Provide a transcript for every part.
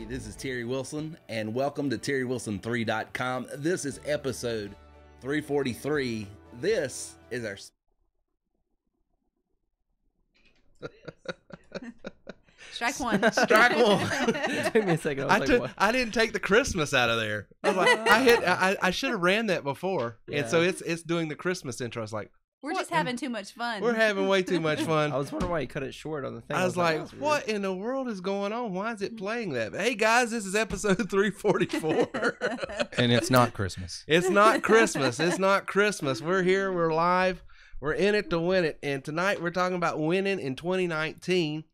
Hey, this is Terry Wilson, and welcome to TerryWilson3.com. This is episode 343. This is our... Strike one. Strike one. It took me a second. I didn't take the Christmas out of there. I was like, I should have ran that before, and so it's doing the Christmas intro. I was like, We're just having too much fun. we're having way too much fun. I was wondering why you cut it short on the thing. I was like, that's what in the world is going on? Why is it playing that? Hey guys, this is episode 344. And it's not Christmas. It's not Christmas. It's not Christmas. We're here. We're live. We're in it to win it. And tonight we're talking about winning in 2019.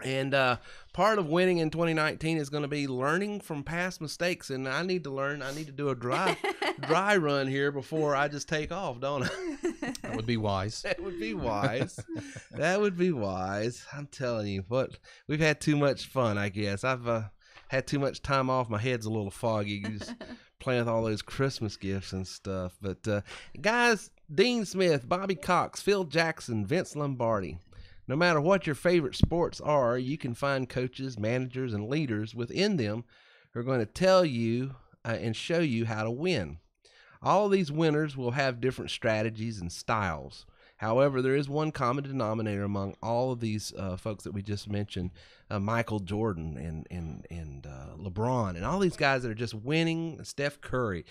And part of winning in 2019 is going to be learning from past mistakes. And I need to learn. I need to do a dry run here before I just take off, don't I? That would be wise. That would be wise. That would be wise. I'm telling you, what we've had too much fun, I guess. I've had too much time off. My head's a little foggy. Just playing with all those Christmas gifts and stuff. But guys, Dean Smith, Bobby Cox, Phil Jackson, Vince Lombardi. No matter what your favorite sports are, you can find coaches, managers, and leaders within them who are going to tell you and show you how to win. All of these winners will have different strategies and styles. However, there is one common denominator among all of these folks that we just mentioned, Michael Jordan and LeBron, and all these guys that are just winning, Steph Curry,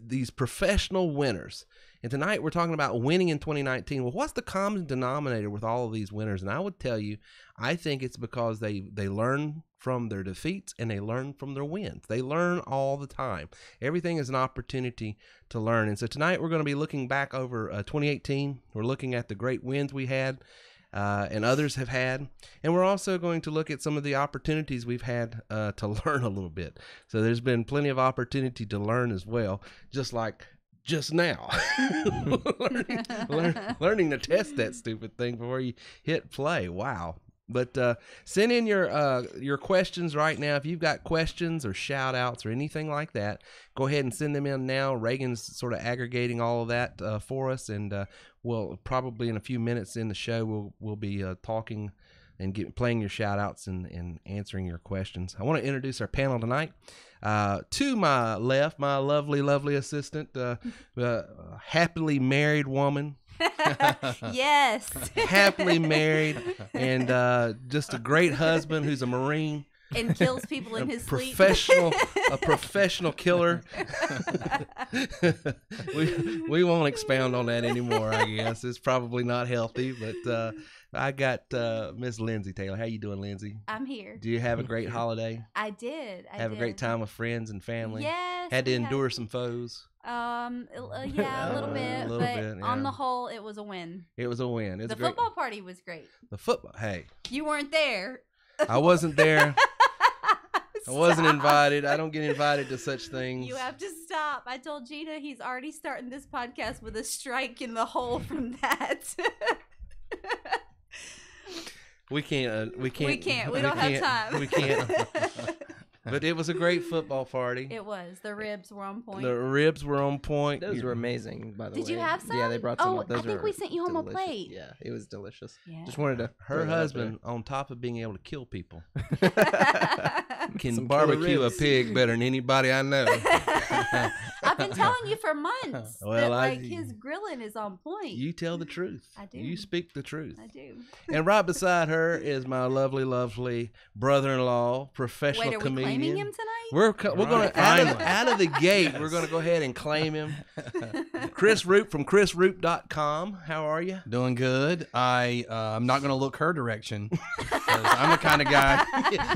these professional winners. And tonight we're talking about winning in 2019. Well, what's the common denominator with all of these winners? And I would tell you, I think it's because they learn from their defeats and they learn from their wins. They learn all the time. Everything is an opportunity to learn. And so tonight we're going to be looking back over 2018. We're looking at the great wins we had and others have had. And we're also going to look at some of the opportunities we've had to learn a little bit. So there's been plenty of opportunity to learn as well, just like just now. learning to test that stupid thing before you hit play. Wow. But send in your questions right now. If you've got questions or shout outs or anything like that, go ahead and send them in now. Reagan's sort of aggregating all of that for us, and we'll probably in a few minutes in the show we'll be talking and playing your shout outs and answering your questions. I want to introduce our panel tonight. To my left, my lovely assistant, happily married woman. Yes. Happily married and just a great husband who's a Marine. And kills people in his sleep. A professional killer. we won't expound on that anymore, I guess. It's probably not healthy, but I got Miss Lindsay Taylor. How you doing, Lindsay? I'm here. Do you have a great holiday? I did. Have a great time with friends and family? Yes. Had to endure some foes? Yeah, a little bit. But on the whole, it was a win. It was a win. The football party was great. The football, hey. You weren't there. I wasn't there. I wasn't invited. I don't get invited to such things. You have to stop. I told Gina he's already starting this podcast with a strike in the hole from that. We can't. We don't have time. We can't. But it was a great football party. It was. The ribs were on point. The ribs were on point. Those were amazing, by the way. Did you have some? Yeah, they brought some. Oh, I think we sent you home delicious. a plate. Yeah, it was delicious. Yeah. Just wanted to. Her husband, on top of being able to kill people, can Some barbecue a ribs. pig better than anybody I know. I've been telling you for months Well, that his grilling is on point. You tell the truth. I do. You speak the truth. I do. And right beside her is my lovely brother-in-law, professional Wait, are we comedian. claiming him tonight? We're going to out of the gate. We're going to go ahead and claim him. Chris Roop from chrisroop.com. How are you? Doing good. I'm not going to look her direction. I'm the kind of guy.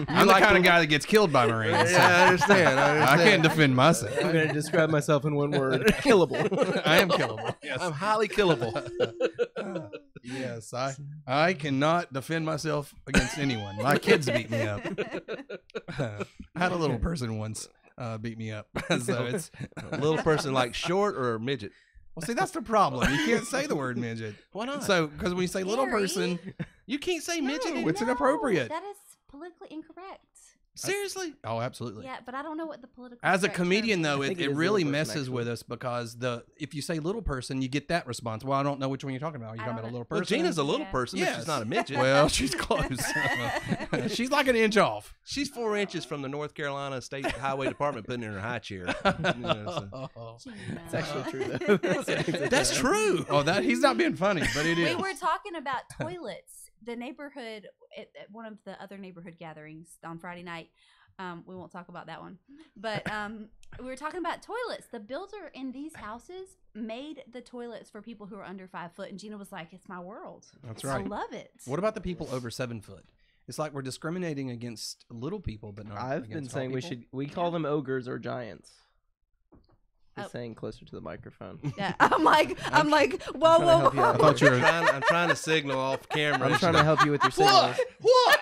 I'm the kind of guy that gets killed by Marines. Yeah, I understand. I can't defend myself. I'm going to describe myself in one word: killable. I am killable. Yes. I'm highly killable. Yes, I cannot defend myself against anyone. My kids beat me up. I had a little person once beat me up. So it's A little person like short or midget? well. See, that's the problem. You can't say the word midget. Why not? So because when you say little Gary. person, You can't say midget. No, it's inappropriate. That is politically incorrect. Seriously? Oh, absolutely. Yeah, but I don't know what the political. As a structure comedian, means. though, I think it it is really little person, messes with actually. us because if you say little person, you get that response. Well, I don't know which one you're talking about. Are you I talking don't about a know. little Well, person? Gina's a little Yeah. person, but she's not a midget. Well, she's close. She's like an inch off. She's 4 inches from the North Carolina State Highway Department putting her in her high chair. You know, so- Gina. It's actually true, though. That's true. Oh, he's not being funny, but it We is. were talking about toilets. The neighborhood at one of the other neighborhood gatherings on Friday night. We won't talk about that one, but we were talking about toilets. The builder in these houses made the toilets for people who are under 5 foot, and Gina was like, "It's my world. That's I right. love it." What about the people over 7 foot? It's like we're discriminating against little people, but not. I've been against tall saying people. we call them ogres or giants. Just Oh. saying closer to the microphone. Yeah, I'm like, whoa, trying to whoa, help you whoa. out I thought you were. I'm trying to signal off camera. I'm trying to help you with your signals. What?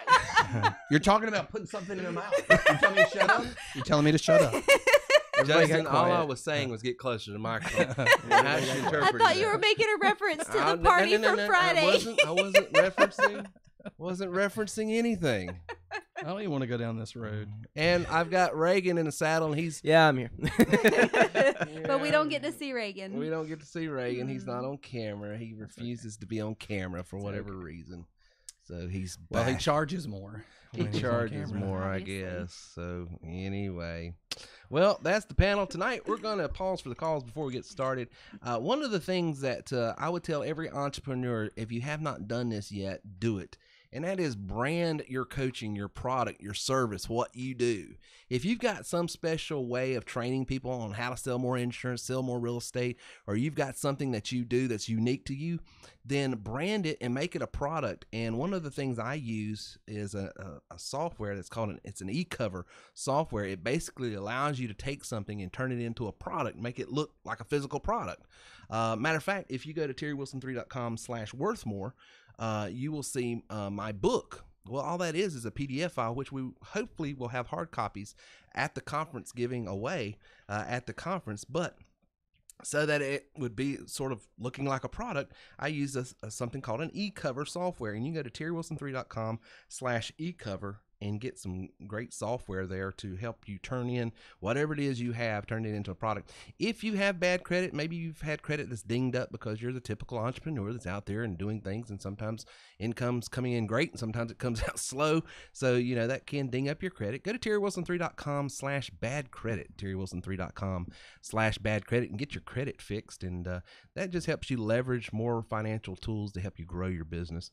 You're talking about putting something in her mouth. You telling me to shut up? You're telling me to shut up. Everybody Justin, got all I quiet. was saying was get closer to the microphone. How you I interpreted thought you that? were making a reference to No, the party no, for no, Friday. I wasn't referencing anything. I don't even want to go down this road. And I've got Reagan in the saddle, and he's. Yeah, I'm here. But we don't get to see Reagan. We don't get to see Reagan. He's not on camera. He refuses to be on camera for whatever reason. So he's Well, he back. charges more. He when he's on charges camera. more, I Obviously. guess. So anyway, well, that's the panel tonight. We're going to pause for the calls before we get started. One of the things that I would tell every entrepreneur, if you have not done this yet, do it. And that is brand your coaching, your product, your service, what you do. If you've got some special way of training people on how to sell more insurance, sell more real estate, or you've got something that you do that's unique to you, then brand it and make it a product. And one of the things I use is a software that's called it's an e-cover software. It basically allows you to take something and turn it into a product, make it look like a physical product. Matter of fact, if you go to terrywilson3.com/worthmore, you will see my book. Well, all that is a PDF file, which we hopefully will have hard copies at the conference giving away at the conference. But so that it would be sort of looking like a product, I use something called an e-cover software. And you can go to terrywilson3.com/e-cover and get some great software there to help you turn in whatever it is you have, turn it into a product. If you have bad credit, maybe you've had credit that's dinged up because you're the typical entrepreneur that's out there and doing things, and sometimes income's coming in great and sometimes it comes out slow. So, you know, that can ding up your credit. Go to terrywilson3.com/bad credit, terrywilson3.com/bad credit, and get your credit fixed. And that just helps you leverage more financial tools to help you grow your business.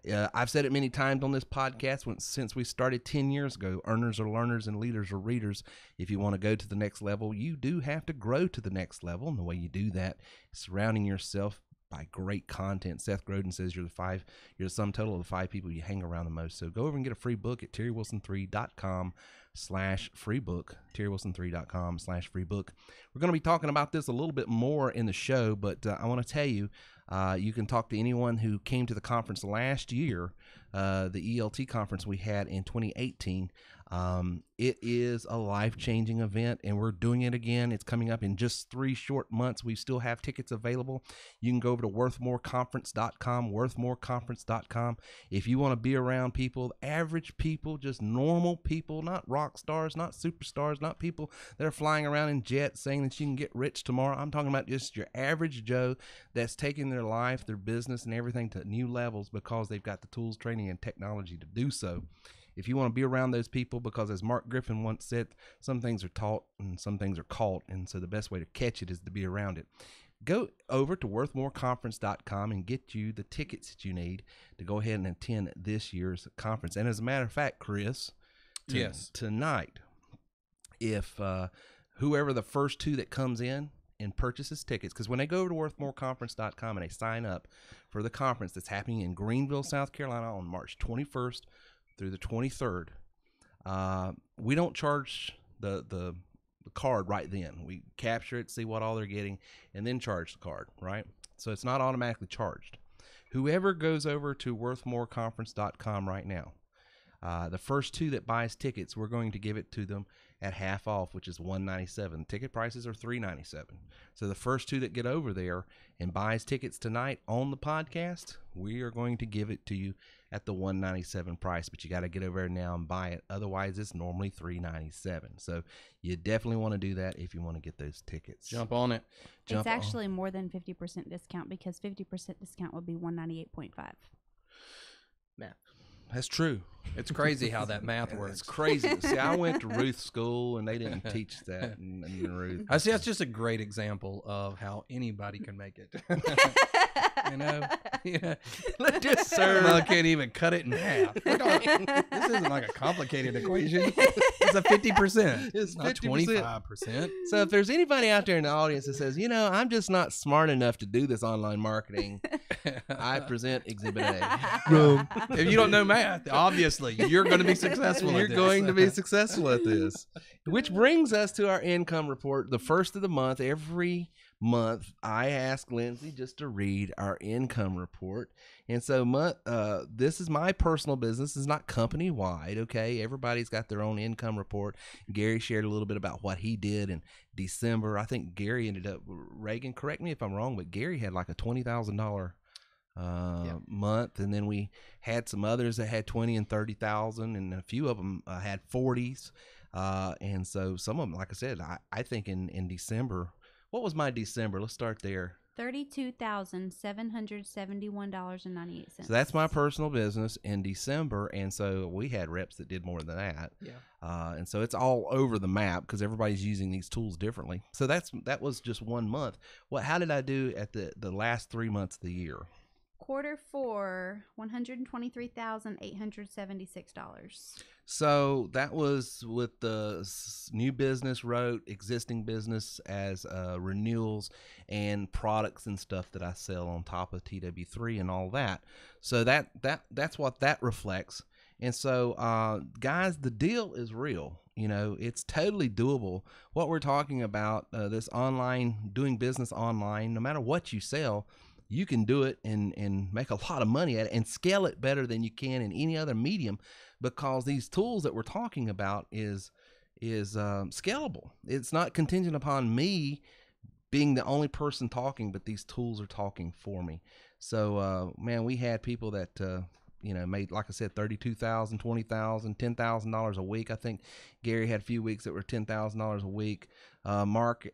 I've said it many times on this podcast since we started 10 years ago, earners are learners and leaders are readers. If you want to go to the next level, you do have to grow to the next level. And the way you do that is surrounding yourself by great content. Seth Godin says you're the sum total of the 5 people you hang around the most. So go over and get a free book at terrywilson3.com/free book, terrywilson3.com/free book. We're going to be talking about this a little bit more in the show, but I want to tell you, you can talk to anyone who came to the conference last year, the ELT conference we had in 2018. It is a life-changing event, and we're doing it again. It's coming up in just 3 short months. We still have tickets available. You can go over to worthmoreconference.com, worthmoreconference.com. If you want to be around people, average people, just normal people, not rock stars, not superstars, not people that are flying around in jets saying that you can get rich tomorrow. I'm talking about just your average Joe that's taking their life, their business, and everything to new levels because they've got the tools, training, and technology to do so. If you want to be around those people, because as Mark Griffin once said, some things are taught and some things are caught, and so the best way to catch it is to be around it. Go over to worthmoreconference.com and get you the tickets that you need to go ahead and attend this year's conference. And as a matter of fact, Chris, Yes. tonight, if whoever the first 2 that comes in and purchases tickets, because when they go over to worthmoreconference.com and they sign up for the conference that's happening in Greenville, South Carolina on March 21st through the 23rd, we don't charge the card right then. We capture it, see what all they're getting, and then charge the card, right? So it's not automatically charged. Whoever goes over to worthmoreconference.com right now, The first 2 that buys tickets, we're going to give it to them at half off, which is $197. Ticket prices are $397. So the first 2 that get over there and buys tickets tonight on the podcast, we are going to give it to you at the $197 price. But you got to get over there now and buy it. Otherwise, it's normally $397. So you definitely want to do that if you want to get those tickets. Jump on it. It's actually more than 50% discount because 50% discount would be $198.5. Math. That's true. It's crazy how that math works. It's crazy. See, I went to Ruth school, and they didn't teach that in Ruth. I see. That's just a great example of how anybody can make it. You know, yeah. Let's just I can't even cut it in half. This isn't like a complicated equation. It's a 50%. It's not 25%. So if there's anybody out there in the audience that says, you know, I'm just not smart enough to do this online marketing, I present Exhibit A. If you don't know math, obviously you're going to be successful. You're going to be successful at this. Which brings us to our income report. The first of the month, every month, I ask Lindsay just to read our income report. And so this is my personal business. It's not company wide. Okay. Everybody's got their own income report. Gary shared a little bit about what he did in December. I think Gary ended up, Reagan, correct me if I'm wrong, but Gary had like a $20,000 month, and then we had some others that had 20 and 30,000, and a few of them had 40s, and so some of them, like I said, I think in December, what was my December? Let's start there. $32,771.98. So that's my personal business in December, and so we had reps that did more than that. Yeah. And so it's all over the map because everybody's using these tools differently. So that was just 1 month. How did I do at the last 3 months of the year? Q4, $123,876. So that was with the new business wrote, existing business as renewals and products and stuff that I sell on top of TW3 and all that. So that's what that reflects. And so, guys, the deal is real. You know, it's totally doable. What we're talking about, this online, doing business online, no matter what you sell, you can do it and make a lot of money at it and scale it better than you can in any other medium, because these tools that we're talking about is scalable. It's not contingent upon me being the only person talking, but these tools are talking for me. So, man, we had people that, made, like I said, $32,000, $20,000, $10,000 a week. I think Gary had a few weeks that were $10,000 a week. Mark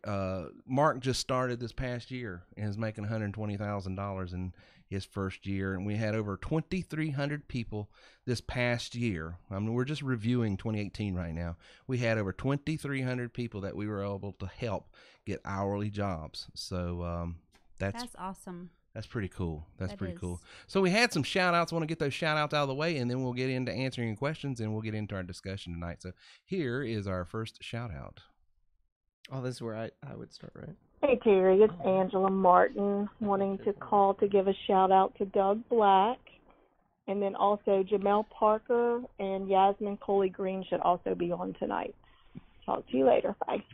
just started this past year and is making $120,000 in his first year. And we had over 2,300 people this past year. I mean, we're just reviewing 2018 right now. We had over 2,300 people that we were able to help get hourly jobs. So that's awesome. That's pretty cool. That's pretty is. cool. So we had some shout outs. I want to get those shout outs out of the way, and then we'll get into answering your questions, and we'll get into our discussion tonight. So here is our first shout out. Oh, this is where I would start, right? Hey, Terry. It's Angela Martin wanting to call to give a shout out to Doug Black. And then also Jamel Parker and Yasmin Coley Green should also be on tonight. Talk to you later. Bye.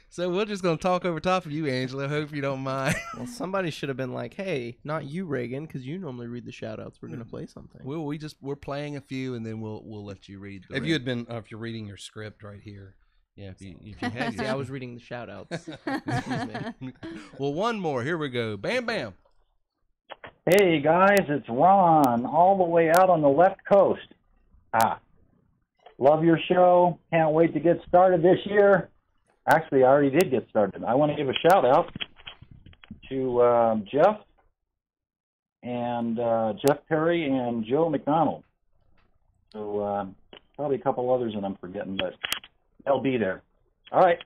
So we're just going to talk over top of you, Angela. Hope you don't mind. Well, somebody should have been like, hey, not you, Reagan, because you normally read the shout-outs. We're going to play something. We're playing a few, and then we'll let you read the If you had been, if you're reading your script right here. Yeah, if you had See, I was reading the shout-outs. Excuse me. Well, one more. Here we go. Bam, bam. Hey, guys, it's Ron, all the way out on the left coast. Love your show. Can't wait to get started this year. Actually, I already did get started. I want to give a shout-out to Jeff and Jeff Perry and Joe McDonald. So probably a couple others that I'm forgetting, but they'll be there. All right.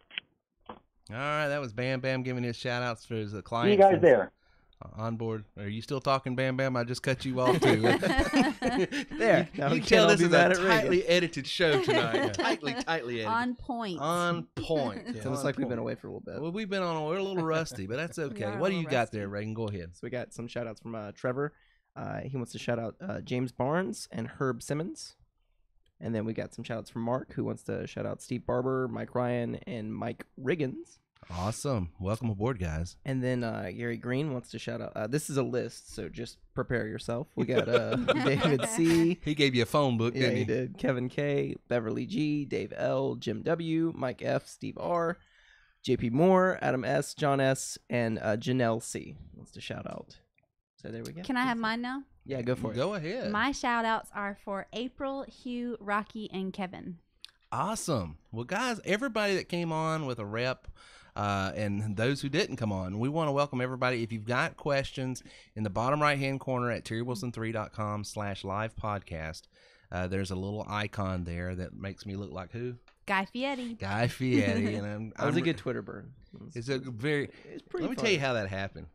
All right, that was Bam Bam giving his shout-outs for his clients. See you guys there. On board. Are you still talking, Bam Bam? I just cut you off, too. There. You can tell this is a tightly edited show tonight. Tightly edited. On point. On point. It's almost like we've been away for a little bit. Well, we're a little rusty, but that's okay. What do you got there, Reagan? Go ahead. So we got some shout-outs from Trevor. He wants to shout out James Barnes and Herb Simmons. And then we got some shout-outs from Mark, who wants to shout out Steve Barber, Mike Ryan, and Mike Riggins. Awesome. Welcome aboard, guys. And then Gary Green wants to shout out. This is a list, so just prepare yourself. We got David C. He gave you a phone book, Yeah, didn't he he? did. Kevin K, Beverly G, Dave L, Jim W, Mike F, Steve R, JP Moore, Adam S, John S, and Janelle C wants to shout out. So there we go. Can I have mine now? Yeah, go for it. Go ahead. My shout outs are for April, Hugh, Rocky, and Kevin. Awesome. Well, guys, everybody that came on with a rep, and those who didn't come on, we want to welcome everybody. If you've got questions, in the bottom right-hand corner at terrywilson3.com/live podcast, there's a little icon there that makes me look like who? Guy Fieri. Guy Fieri. And That was a good Twitter burn. It's a very. It's pretty Let me tell you how that happened.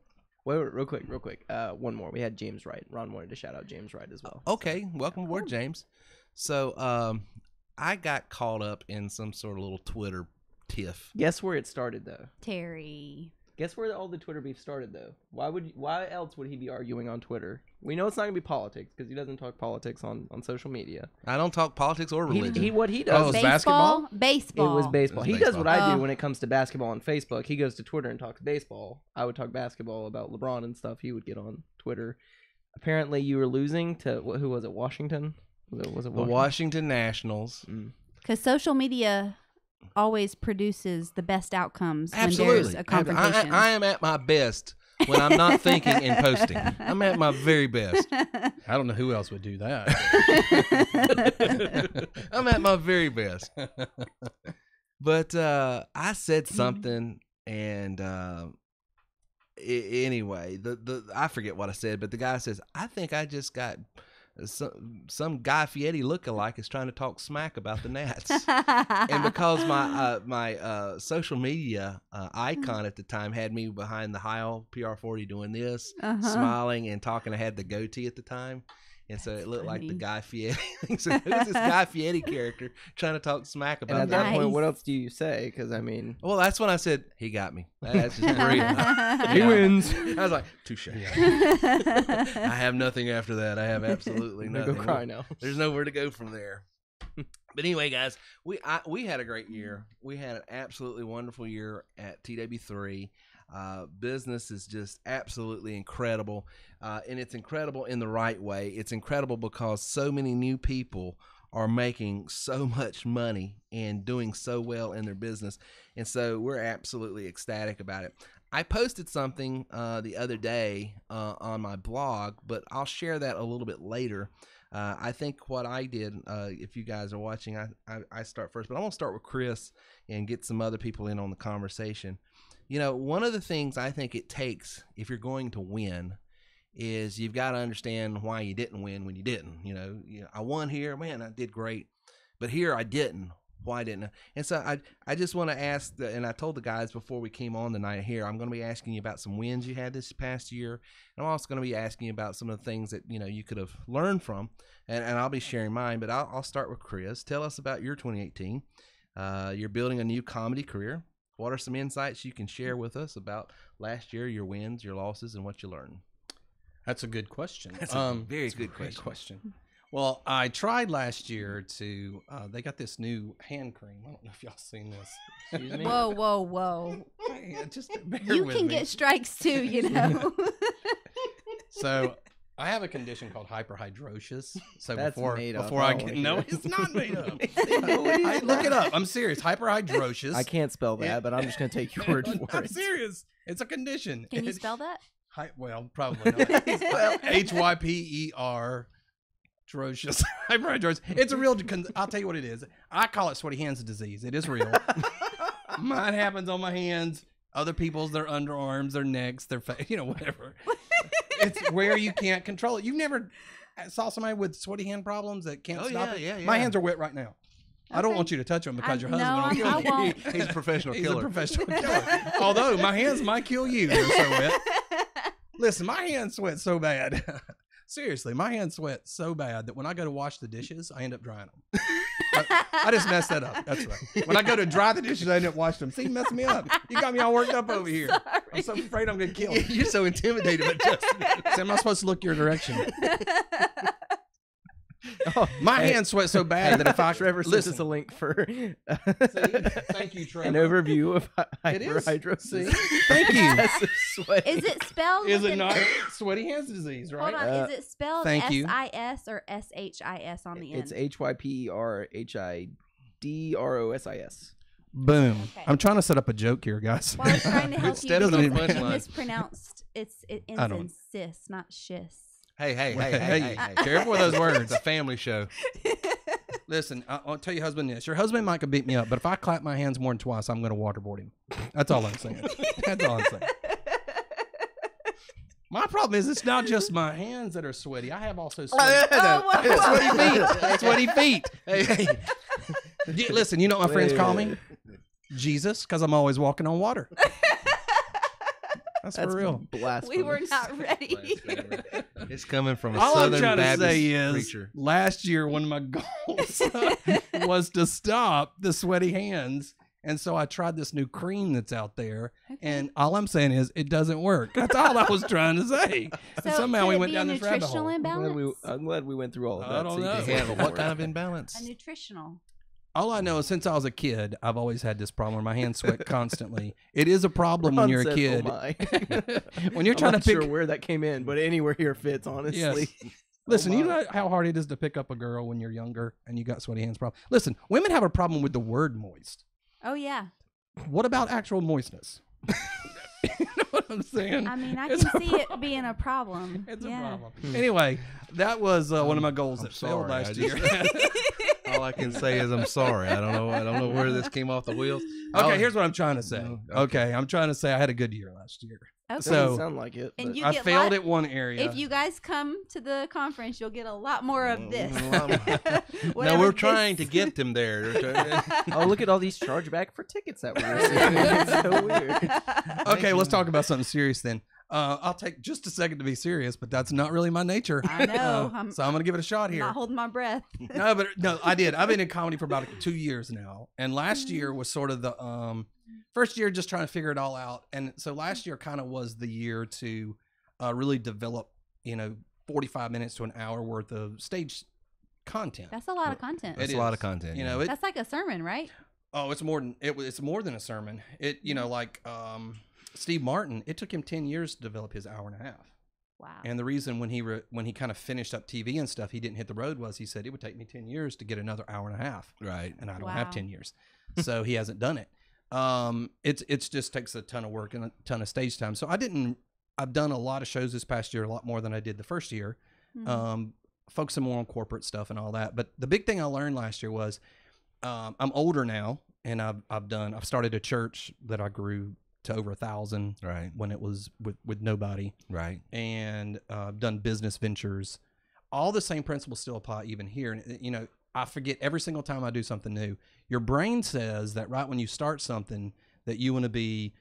Wait, real quick. One more. We had James Wright. Ron wanted to shout out James Wright as well. Okay, welcome aboard, James. So, I got caught up in some sort of little Twitter tiff. Guess where it started, though? Terry. Guess where all the Twitter beef started, though? Why else would he be arguing on Twitter? We know it's not going to be politics because he doesn't talk politics on social media. I don't talk politics or religion. What he does was is basketball? Baseball. It was baseball. It was He does what I baseball. do when it comes to basketball on Facebook. He goes to Twitter and talks baseball. I would talk basketball about LeBron and stuff. He would get on Twitter. Apparently, you were losing to who was it? Washington? Was it The Washington? Washington Nationals. Because social media always produces the best outcomes when Absolutely. there's a confrontation. I am at my best when I'm not thinking and posting. I'm at my very best. I don't know who else would do that. I'm at my very best. But I said something, and anyway, I forget what I said, but the guy says, I think I just got some Guy Fieri lookalike is trying to talk smack about the Nats. And because my social media icon at the time had me behind the Heil PR40 doing this, smiling and talking, I had the goatee at the time. And so it looked like the Guy Fieri. So who's this Guy Fieri character trying to talk smack And about at that? that point, what else do you say? Because I mean, Well, that's when I said, he got me. That's just brilliant. he wins. I was like, touche. I have nothing after that. I have absolutely Go nothing. cry now. There's nowhere to go from there. But anyway, guys, we had a great year. We had an absolutely wonderful year at TW3. Business is just absolutely incredible, and it's incredible in the right way. It's incredible because so many new people are making so much money and doing so well in their business, and so we're absolutely ecstatic about it. I posted something the other day on my blog, but I'll share that a little bit later. I think what I did, if you guys are watching, I start first, but I want to start with Chris and get some other people in on the conversation. You know, one of the things I think it takes if you're going to win is you've got to understand why you didn't win when you didn't. You know, I won here, man, I did great, but here I didn't. Why didn't I? And so I just want to ask, and I told the guys before we came on tonight here, I'm going to be asking you about some wins you had this past year. And I'm also going to be asking you about some of the things that, you know, you could have learned from, and I'll be sharing mine, but I'll start with Chris. Tell us about your 2018. You're building a new comedy career. What are some insights you can share with us about last year, your wins, your losses, and what you learned? That's a good question. That's a very good question. Well, I tried last year to, they got this new hand cream. I don't know if y'all seen this. Excuse me. Whoa. Hey, just bear You with can me. get strikes too, you know. So I have a condition called hyperhidrosis. So That's before made up. before I I don't get, wanna no, hear it's not made up. Look it up. I'm serious. Hyperhidrosis. I can't spell that, but I'm just going to take your word for I'm it. serious. It's a condition. Can you spell that? Well, probably not. Well, HYPER. Atrocious. Hyperhidrosis. It's a real. I'll tell you what it is. I call it sweaty hands disease. It is real. Mine happens on my hands. Other people's, their underarms, their necks, their face. You know, whatever. It's where you can't control it. You've never saw somebody with sweaty hand problems that can't stop it. Yeah. My hands are wet right now. I don't Okay. want you to touch them because your No, husband will I kill you. won't. He's a professional He's killer. a professional killer. Although my hands might kill you. They're so wet. Listen, my hands sweat so bad. Seriously, my hands sweat so bad that when I go to wash the dishes, I end up drying them. I just messed that up. That's right. When I go to dry the dishes, I end up washing them. See, you messing me up. You got me all worked up over here. I'm so afraid I'm going to kill you. You're so intimidated by Justin. See, am I supposed to look your direction? My hands sweat so bad that if I Trevor sent us a link for thank you, Trevor. an overview of It is. hyperhidrosis. Thank you. Excessive sweating. Is it spelled? Is with it an- not sweaty hands disease, right? Hold on. Is it spelled thank you. SIS or SHIS on the end? It's HYPERHIDROSIS. Boom. Okay. I'm trying to set up a joke here, guys. Well, I was trying to help you Instead of because the it's punchline. mispronounced. It I ends don't- in cis, not shis. Hey, Careful with those words. It's a family show. Listen, I'll tell your husband this. Your husband might could beat me up, but if I clap my hands more than twice, I'm going to waterboard him. That's all I'm saying. That's all I'm saying. My problem is it's not just my hands that are sweaty. I have also sweaty, sweaty feet. Sweaty feet. Hey. Listen, you know what my friends call me? Jesus, because I'm always walking on water. That's for real. Blasphemy. We were not ready. It's coming from a All I'm Southern trying to Baptist say is, preacher. last year one of my goals was to stop the sweaty hands, and so I tried this new cream that's out there, and all I'm saying is it doesn't work. That's all I was trying to say. So Somehow could we it went be down a this rabbit nutritional hole. imbalance? I'm glad we went through all of I that. don't so you know. can Yeah, handle but what it. kind of imbalance? A nutritional. All I know is since I was a kid, I've always had this problem where my hands sweat constantly. It is a problem when Ron you're a said, kid. "Oh my." When you're I'm trying to not pick. sure where that came in, but anywhere here fits, honestly. Yes. Listen, Oh you my. know how hard it is to pick up a girl when you're younger and you got sweaty hands problem. Listen, women have a problem with the word moist. Oh yeah. What about actual moistness? You know what I'm saying? I mean, I It's can a see it being a problem. It's yeah. a problem. Anyway, that was one of my goals I'm that failed sorry, last I year. All I can say is I'm sorry. I don't know where this came off the wheels. Okay, here's what I'm trying to say. No, Okay, I'm trying to say I had a good year last year. Okay. Doesn't So- sound like it. And but- you I get failed lot- at one area. If you guys come to the conference, you'll get a lot more of this. No, Whatever we're this- trying to get them there. Oh, look at all these chargeback for tickets that we're receiving. It's so weird. Okay, let's talk about something serious then. I'll take just a second to be serious, but that's not really my nature. I know. So I'm gonna give it a shot I'm here. not holding my breath. No, I did. I've been in comedy for about 2 years now, and last year was sort of the first year just trying to figure it all out. And so last year kind of was the year to really develop, 45 minutes to an hour worth of stage content. That's a lot of content. That's It a lot is. of content. You yeah. know, it, That's like a sermon, right? oh, it's more than it's more than a sermon. It Steve Martin, it took him 10 years to develop his hour and a half. Wow. And the reason when he kind of finished up TV and stuff, he didn't hit the road was he said it would take me 10 years to get another hour and a half, right. and I don't Wow. have 10 years, so he hasn't done it. It's just takes a ton of work and a ton of stage time. So I've done a lot of shows this past year, a lot more than I did the first year. Mhm. Focusing more on corporate stuff and all that. But the big thing I learned last year was I'm older now, and I've started a church that I grew to over 1,000 Right. when it was with nobody. Right. And done business ventures. All the same principles still apply even here. And I forget every single time I do something new. Your brain says that right when you start something that you want to be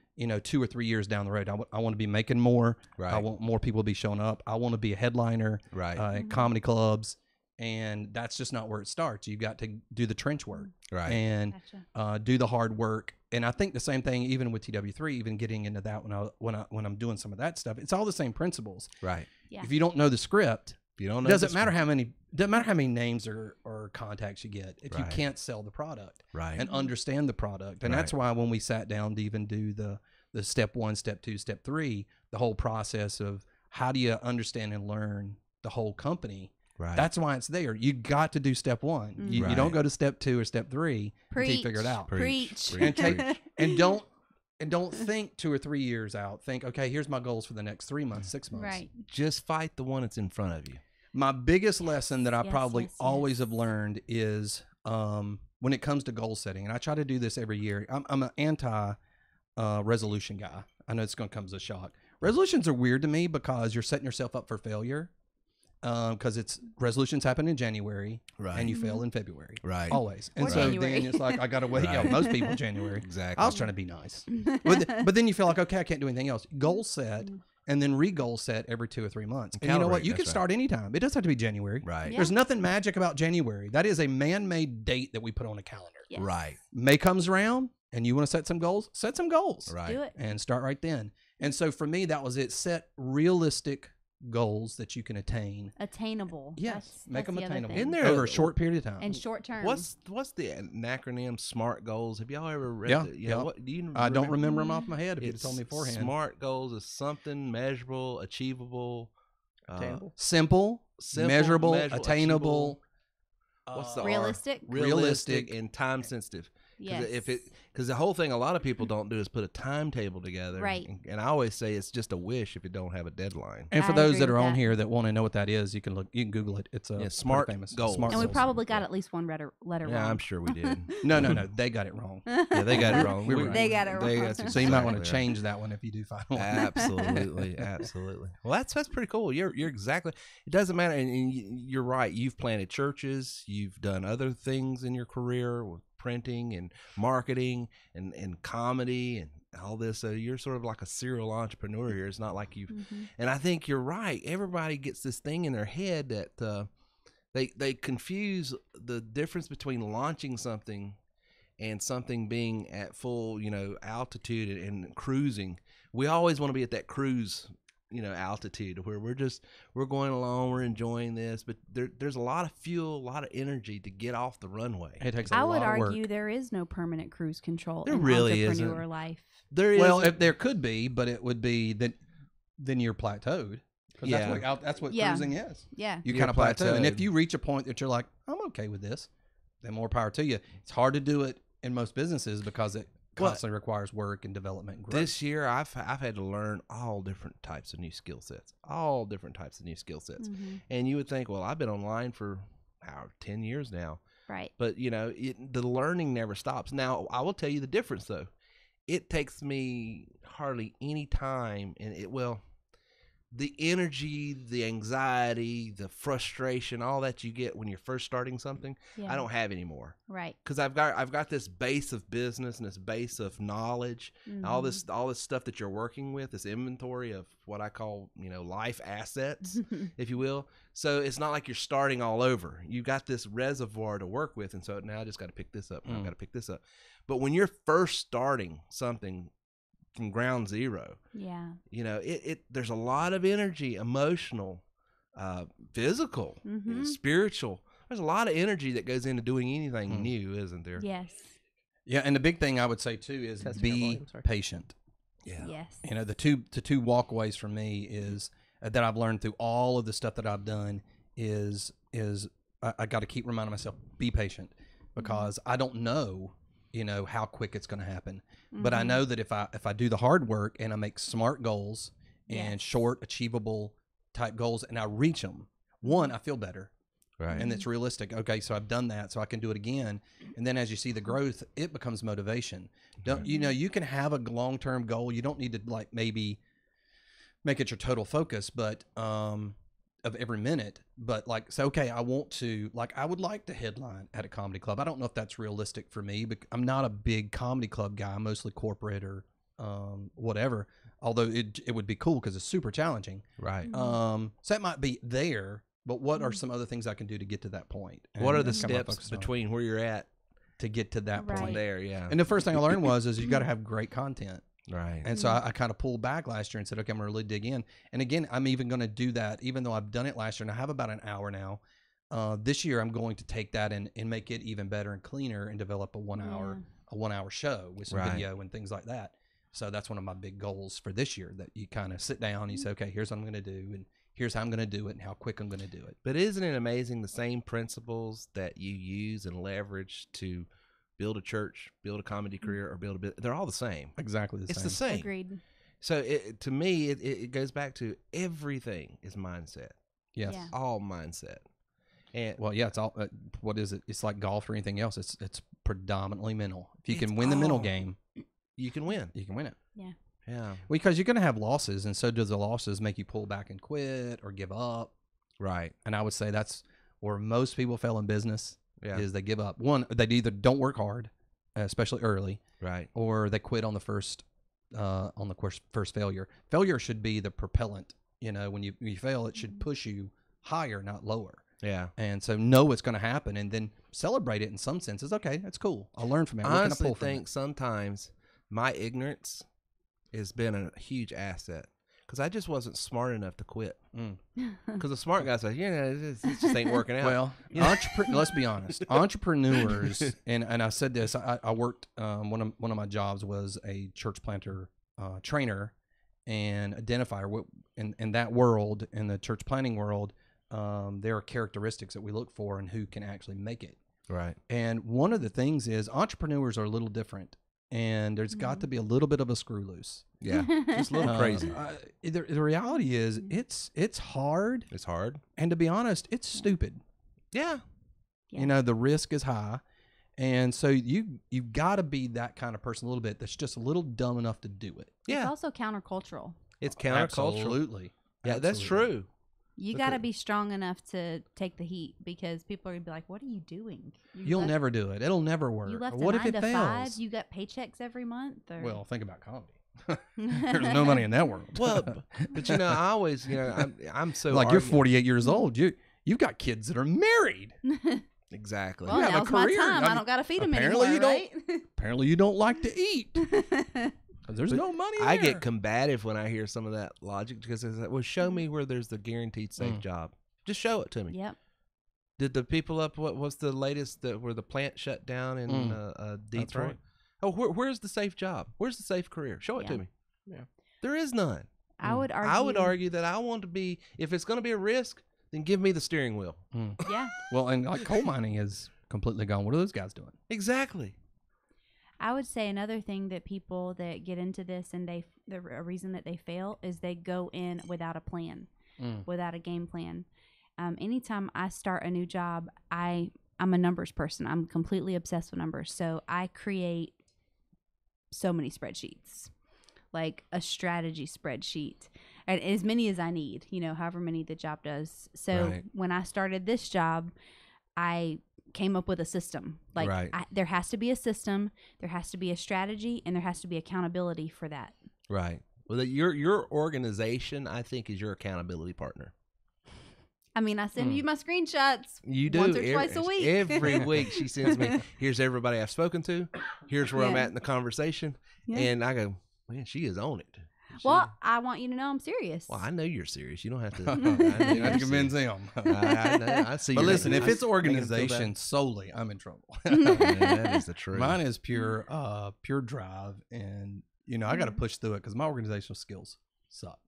2 or 3 years down the road. I want to be making more. Right. I want more people to be showing up. I want to be a headliner Right. at comedy clubs. And that's just not where it starts. You've got to do the trench work Right. and Gotcha. do the hard work. And I think the same thing even with TW3, even getting into that when I'm doing some of that stuff, it's all the same principles. Right. Yeah. If you don't know the script, If you don't it know, doesn't this matter one- how many names or contacts you get if you Right. can't sell the product Right. and understand the product. And that's why when we sat down to even do the step 1, step 2, step 3, the whole process of how do you understand and learn the whole company. Right. That's why it's there. You got to do step 1. You Right. don't go to step 2 or step 3 until you Preach. figure it out. Preach. And don't think 2 or 3 years out. Think, okay, here's my goals for the next 3 months, 6 months. Right. Just fight the one that's in front of you. My biggest lesson that I Yes, probably yes, always yes. have learned is when it comes to goal setting, and I try to do this every year. I'm an anti resolution guy. I know it's going to come as a shock. Resolutions are weird to me because you're setting yourself up for failure. Because resolutions happen in January, Right. and you fail in February, Right. always. And Or so January. then it's like I gotta wait. Right. Most people January. Exactly. I was trying to be nice, but then you feel like, okay, I can't do anything else. Goal set and then re-goal set every 2 or 3 months. And you know what? Calibrate, You can that's start anytime. It doesn't have to be January. Right. Yeah. There's nothing magic about January. That is a man-made date that we put on a calendar. Yes. Right. May comes around and you want to set some goals, set some goals. Right. Do it. And start right then. And so for me, that was it. Set realistic goals that you can attain. Attainable. Yes, make them the other attainable. thing. Isn't there Over a short period of time. And short term. What's the acronym SMART goals? Have y'all ever read Yeah, it? yeah. What do you? I don't remember them off my head. If you'd It's told me beforehand. SMART goals is something measurable, achievable, Attainable. Simple, measurable, attainable. What's the R? Realistic. Realistic and time sensitive. Yes. Because the whole thing a lot of people don't do is put a timetable together. Right. And I always say it's just a wish if you don't have a deadline. And for I those agree that are with on that. here that want to know what that is, you can Google it. It's a SMART pretty famous goals. SMART And we goals. probably got at least one letter Yeah, wrong. I'm sure we did. No, they got it wrong. Yeah, they got it wrong. We were They got it wrong. that's So you might want to exactly right. change that one if you do find one. Absolutely, absolutely. Well, that's pretty cool. You're exactly. It doesn't matter, and you're right. You've planted churches. You've done other things in your career with printing and marketing and comedy and all this. So you're sort of like a serial entrepreneur here. It's not like you've. And I think you're right. Everybody gets this thing in their head that they confuse the difference between launching something and something being at full, altitude and cruising. We always want to be at that cruise, altitude where we're going along, we're enjoying this, but there's a lot of fuel, a lot of energy to get off the runway. It takes a I lot would of work. argue there is no permanent cruise control There in really entrepreneur isn't. life. There is Well, if there could be, but it would be that then you're plateaued. 'Cause Yeah. that's what Yeah. cruising is. Yeah. You You're kind of plateau, and if plateaued. you reach a point that you're like, I'm okay with this, then more power to you. It's hard to do it in most businesses because it constantly requires work and development and growth. this year I've had to learn all different types of new skill sets, and you would think, well, I've been online for 10 years now, Right. but the learning never stops. Now I will tell you the difference though. It takes me hardly any time, and the energy, the anxiety, the frustration, all that you get when you're first starting something, Yeah. I don't have anymore. Right. Because I've got this base of business and this base of knowledge, and all this stuff that you're working with, this inventory of what I call life assets, if you will. So it's not like you're starting all over. You got this reservoir to work with, and so now I just got to pick this up. I've got to pick this up. But when you're first starting something from ground zero, Yeah. there's a lot of energy, emotional, physical, spiritual. There's a lot of energy that goes into doing anything new, isn't there? Yes. Yeah, and the big thing I would say too is Testing your be volume, sorry. patient. Yeah. Yes. The two walkways for me is that I've learned through all of the stuff that I've done is I got to keep reminding myself, be patient, because I don't know how quick it's going to happen. But I know that if I do the hard work and I make smart goals and short, achievable type goals, and I reach them, one, I feel better. Right. And it's realistic. Okay, so I've done that, so I can do it again. And then as you see the growth, it becomes motivation. You can have a long-term goal. You don't need to maybe make it your total focus, but of every minute. But okay, I want to I would like to headline at a comedy club. I don't know if that's realistic for me, but I'm not a big comedy club guy. I'm mostly corporate or whatever. Although it would be cool because it's super challenging. Right. So that might be there. But what are some other things I can do to get to that point? What And are the that's kinda what I steps focus on between where you're at to get to that Right. point? there? Yeah. And the first thing I learned is you got to have great content. Right. And so I kind of pulled back last year and said, okay, I'm going to really dig in. And again, I'm even going to do that, even though I've done it last year and I have about an hour now. This year, I'm going to take that and make it even better and cleaner and develop a 1 hour show with some Right. video and things like that. So that's one of my big goals for this year, that you kind of sit down and you say, okay, here's what I'm going to do, and here's how I'm going to do it and how quick I'm going to do it. But isn't it amazing the same principles that you use and leverage to build a church, build a comedy career, or build a bit? They're all the same. Exactly the It's same. the same. Agreed. So to me, it goes back to everything is mindset. Yes. Yeah. All mindset. And Well, yeah, it's all. What is it? It's like golf or anything else. It's predominantly mental. If you It's can win the mental all- game, you can win. you can win it. Yeah. Because you're going to have losses, and so does the losses make you pull back and quit or give up. Right. And I would say that's where most people fail in business. Yeah. Is they give up. One, they either don't work hard, especially early, Right. or they quit on the first first failure. Failure should be the propellant. When you fail, it should push you higher, not lower. Yeah. And so know what's going to happen, and then celebrate it in some senses. Okay, that's cool. I'll learn from it. I What can I honestly pull from think it? sometimes my ignorance has been a huge asset. because I just wasn't smart enough to quit. Because the smart guy said, it just ain't working out. Well, let's be honest. Entrepreneurs, and I said this. I worked. One of my jobs was a church planter trainer and identifier. In that world, in the church planting world, there are characteristics that we look for and who can actually make it. Right. And one of the things is entrepreneurs are a little different, and there's got to be a little bit of a screw loose. Yeah, just a little crazy. The reality is, it's hard. It's hard, and to be honest, it's stupid. Yeah. You know, the risk is high, and so you've got to be that kind of person a little bit that's just a little dumb enough to do it. Yeah, it's also countercultural. It's countercultural. Absolutely. Yeah, that's true. You got to be strong enough to take the heat because people are going to be like, what are you doing? You'll never do it. It'll never work. You left what a if 9 it to fails? 5? You got paychecks every month? Or? Well, think about comedy. There's no money in that world. Well, but you know, I always, you know, I'm so like you're 48 years old. You've got kids that are married. Exactly. Well, now's my time. I don't got to feed them anymore, right? Apparently, you don't like to eat. There's no money there. I get combative when I hear some of that logic because it's like, well, show me where there's the guaranteed safe job. Just show it to me. Yep. Did the people up? What was the latest where the plant shut down in Detroit? Right. Oh, where's the safe job? Where's the safe career? Show it to me. Yeah. There is none. I would argue. I would argue that I want to be. If it's going to be a risk, then give me the steering wheel. Yeah. Well, and like coal mining is completely gone. What are those guys doing? Exactly. I would say another thing that people that get into this and the reason that they fail is they go in without a plan, without a game plan. Anytime I start a new job, I'm a numbers person. I'm completely obsessed with numbers. So I create so many spreadsheets, like a strategy spreadsheet, and as many as I need, however many the job does. So when I started this job, I came up with a system. Like there has to be a system, there has to be a strategy, and there has to be accountability for that. Right. Well, your organization, I think, is your accountability partner. I mean, I send you my screenshots. You do once or twice a week. Every week she sends me, here's everybody I've spoken to. Here's where I'm at in the conversation. Yeah. And I go, man, she is on it. Well, I want you to know I'm serious. Well, I know you're serious. You don't have to. You have to convince him. I see. But listen, if it's organization solely, I'm in trouble. That is the truth. Mine is pure drive, and I got to push through it because my organizational skills suck.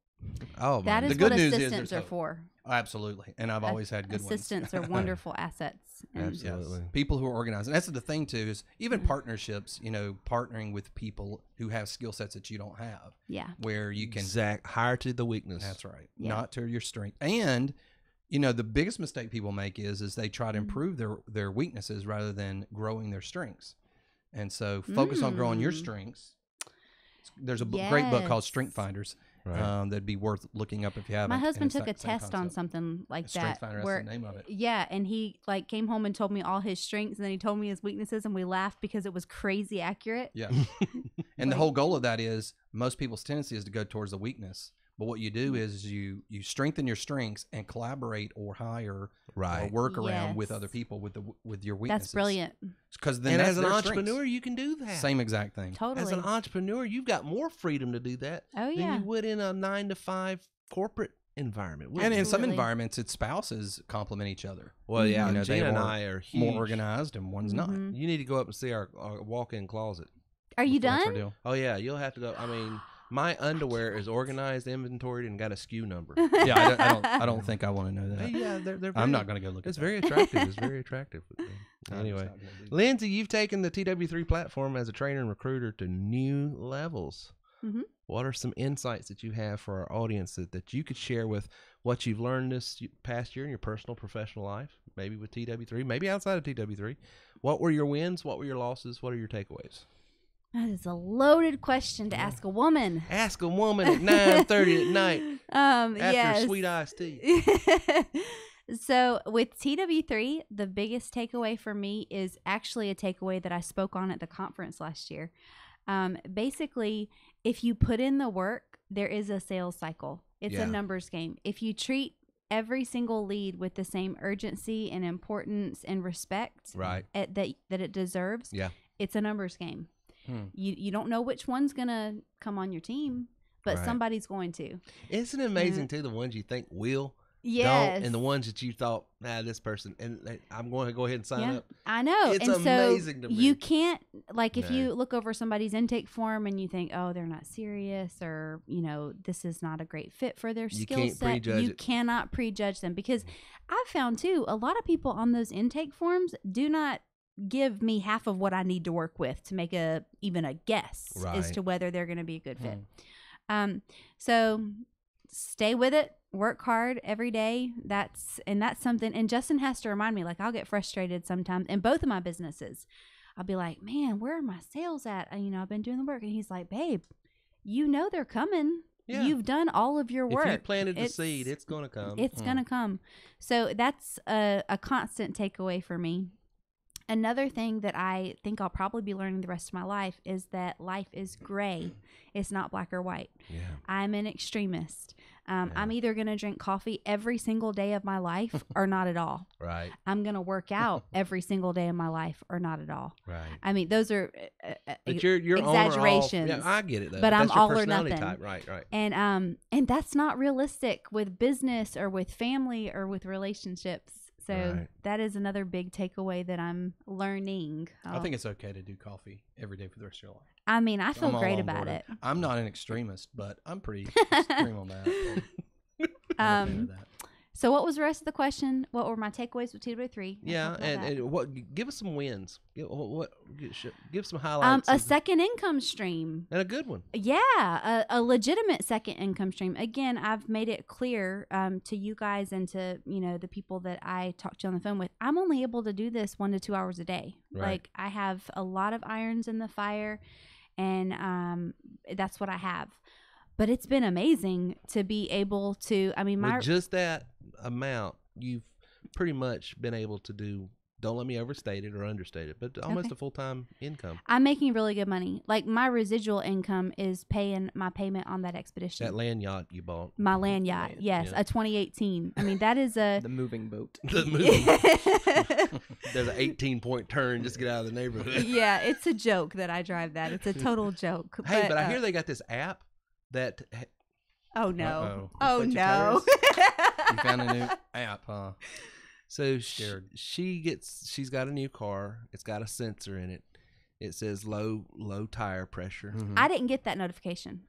Oh, that is the good what news assistants is are for. Absolutely, and I've always had good assistants are wonderful assets. Absolutely, yes. People who are organized, and that's the thing too. Is even partnerships, partnering with people who have skill sets that you don't have. Yeah, where you can hire to the weakness. That's right, not to your strength. And the biggest mistake people make is they try to improve their weaknesses rather than growing their strengths. And so focus on growing your strengths. There's a great book called Strength Finders. Right. That'd be worth looking up if you haven't. My husband took a test on something like that. Strength Finder, that's the name of it. Yeah, and he came home and told me all his strengths, and then he told me his weaknesses, and we laughed because it was crazy accurate. Yeah, and the whole goal of that is most people's tendency is to go towards the weakness. But what you do is you strengthen your strengths and collaborate or hire or work around with other people with your weaknesses. That's brilliant. Because then as an entrepreneur, you can do that. Same exact thing. Totally. As an entrepreneur, you've got more freedom to do that than you would in a 9-to-5 corporate environment. And in some environments, it's spouses complement each other. Well, yeah, Gina and I are huge. More organized, and one's not. You need to go up and see our walk-in closet. Are you done? Oh yeah, you'll have to go. I mean. My underwear is organized, inventoried, and got a SKU number. Yeah, I don't think I want to know that. Yeah, they're I'm not going to go look at It's that. very attractive. It's very attractive. Anyway, Lindsay, you've taken the TW3 platform as a trainer and recruiter to new levels. Mm-hmm. What are some insights that you have for our audience that you could share with what you've learned this past year in your personal, professional life, maybe with TW3, maybe outside of TW3? What were your wins? What were your losses? What are your takeaways? That is a loaded question to ask a woman. Ask a woman at 9:30 at night after sweet iced tea. So with TW3, the biggest takeaway for me is actually a takeaway that I spoke on at the conference last year. Basically, if you put in the work, there is a sales cycle. It's a numbers game. If you treat every single lead with the same urgency and importance and respect that it deserves, it's a numbers game. You don't know which one's going to come on your team, but Right. somebody's going to. Isn't it amazing too? The ones you think will, Yes. don't, and the ones that you thought, this person, and I'm going to go ahead and sign up. I know. It's and amazing so to me. you can't, like, if No. you look over somebody's intake form and you think, oh, they're not serious, or, you know, this is not a great fit for their You skill can't set, prejudge you it. cannot prejudge them. Because I've found, too, a lot of people on those intake forms do not give me half of what I need to work with to make even a guess as Right. to whether they're going to be a good fit. So stay with it. Work hard every day. That's something. And Justin has to remind me, like, I'll get frustrated sometimes in both of my businesses. I'll be like, man, where are my sales at? And, you know, I've been doing the work. And he's like, babe, you know they're coming. Yeah. You've done all of your work. If you planted the seed, it's going to come. It's going to come. So that's a constant takeaway for me. Another thing that I think I'll probably be learning the rest of my life is that life is gray. It's not black or white. Yeah. I'm an extremist. I'm either going to drink coffee every single day of my life or not at all. Right. I'm going to work out every single day of my life or not at all. Right. I mean, those are But you're exaggerations. On or off. Yeah, I get it though. But I'm that's your all or personality nothing. Type. Right. Right. And that's not realistic with business or with family or with relationships. So Right. that is another big takeaway that I'm learning. I think it's okay to do coffee every day for the rest of your life. I mean, I feel I'm all great on about board. it. I'm not an extremist, but I'm pretty extreme on that. I'm okay with that. So what was the rest of the question? What were my takeaways with TW3? Yeah, and what? Give us some wins. Give some highlights. A second income stream. And a good one. Yeah, a legitimate second income stream. Again, I've made it clear to you guys and to, you know, the people that I talk to on the phone with, I'm only able to do this 1 to 2 hours a day. Right. Like, I have a lot of irons in the fire, and that's what I have. But it's been amazing to be able to, I mean, With just that amount, you've pretty much been able to do, don't let me overstate it or understate it, but almost a full-time income. I'm making really good money. Like, my residual income is paying my payment on that expedition. That land yacht you bought. My land yacht, yes, Yeah. a 2018. I mean, that is a... The moving boat. The movie. There's an 18-point turn just to get out of the neighborhood. Yeah, it's a joke that I drive that. It's a total joke. Hey, but I hear they got this app that... Oh, no. Uh-oh. Oh, Is that no. your You found a new app, huh? So Scared. she's got a new car. It's got a sensor in it. It says low tire pressure. I didn't get that notification.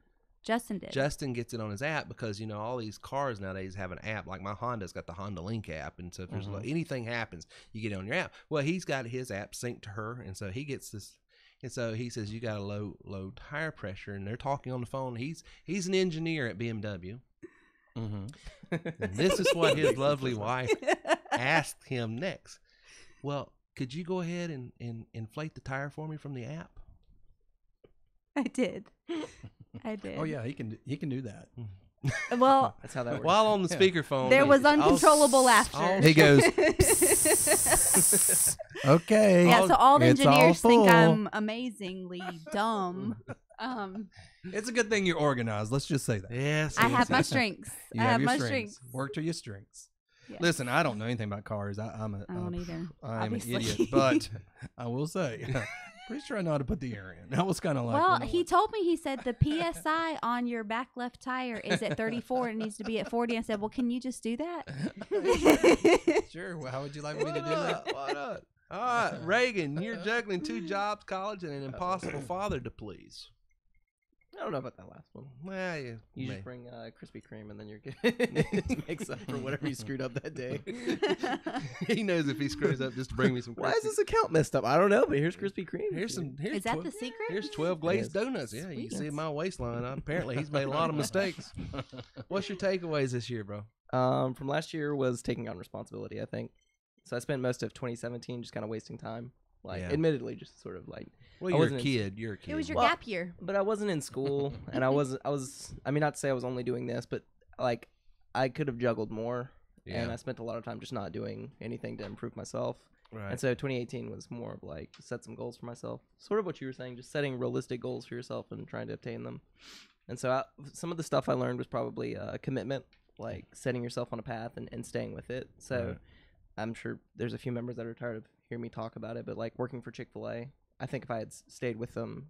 Justin did. Justin gets it on his app because, you know, all these cars nowadays have an app. Like my Honda's got the Honda Link app. And so if there's anything happens, you get it on your app. Well, he's got his app synced to her. And so he gets this. And so he says, you got a low tire pressure. And they're talking on the phone. He's an engineer at BMW. And this is what his lovely wife asked him next. Well, could you go ahead and inflate the tire for me from the app? I did. I did. Oh yeah, he can do that. Well, That's how that works. While on the speakerphone, there was uncontrollable laughter. He goes, okay. Yeah, so all the it's engineers all think full. I'm amazingly dumb. It's a good thing you're organized. Let's just say that. Yes, I have my strengths. You I have your my strengths. strengths. Work to your strengths. Yeah. Listen, I don't know anything about cars. I I don't either. I am obviously. an idiot, but I will say, pretty sure I know how to put the air in. That was kind of like. Well, when I he went- told me, he said the PSI on your back left tire is at 34 and it needs to be at 40. I said, well, can you just do that? Sure. Well, how would you like me to Why do that? not? Why not? All right, Reagan, you're juggling 2 jobs, college, and an impossible father to please. I don't know about that last one. Well, You may. just bring Krispy Kreme and then you're good. It makes up for whatever you screwed up that day. He knows if he screws up just to bring me some. Why is this account messed up? I don't know, but here's Krispy Kreme. Here's some. Here's Is that 12 the secret? Here's 12 glazed Yes. donuts. Yeah, you Sweet. see my waistline. Apparently, he's made a lot of mistakes. What's your takeaways this year, bro? From last year was taking on responsibility, I think. So I spent most of 2017 just kind of wasting time. Like, Yeah. admittedly, just sort of like. Well, I you're a wasn't in- kid. You're a kid. It was your Well, gap year. But I wasn't in school, and I was. I mean, not to say I was only doing this, but like, I could have juggled more, and Yeah. I spent a lot of time just not doing anything to improve myself. Right. And so 2018 was more of like set some goals for myself, sort of what you were saying, just setting realistic goals for yourself and trying to obtain them. And so some of the stuff I learned was probably commitment, like setting yourself on a path and staying with it. So Right. I'm sure there's a few members that are tired of hearing me talk about it, but like working for Chick-fil-A, I think if I had stayed with them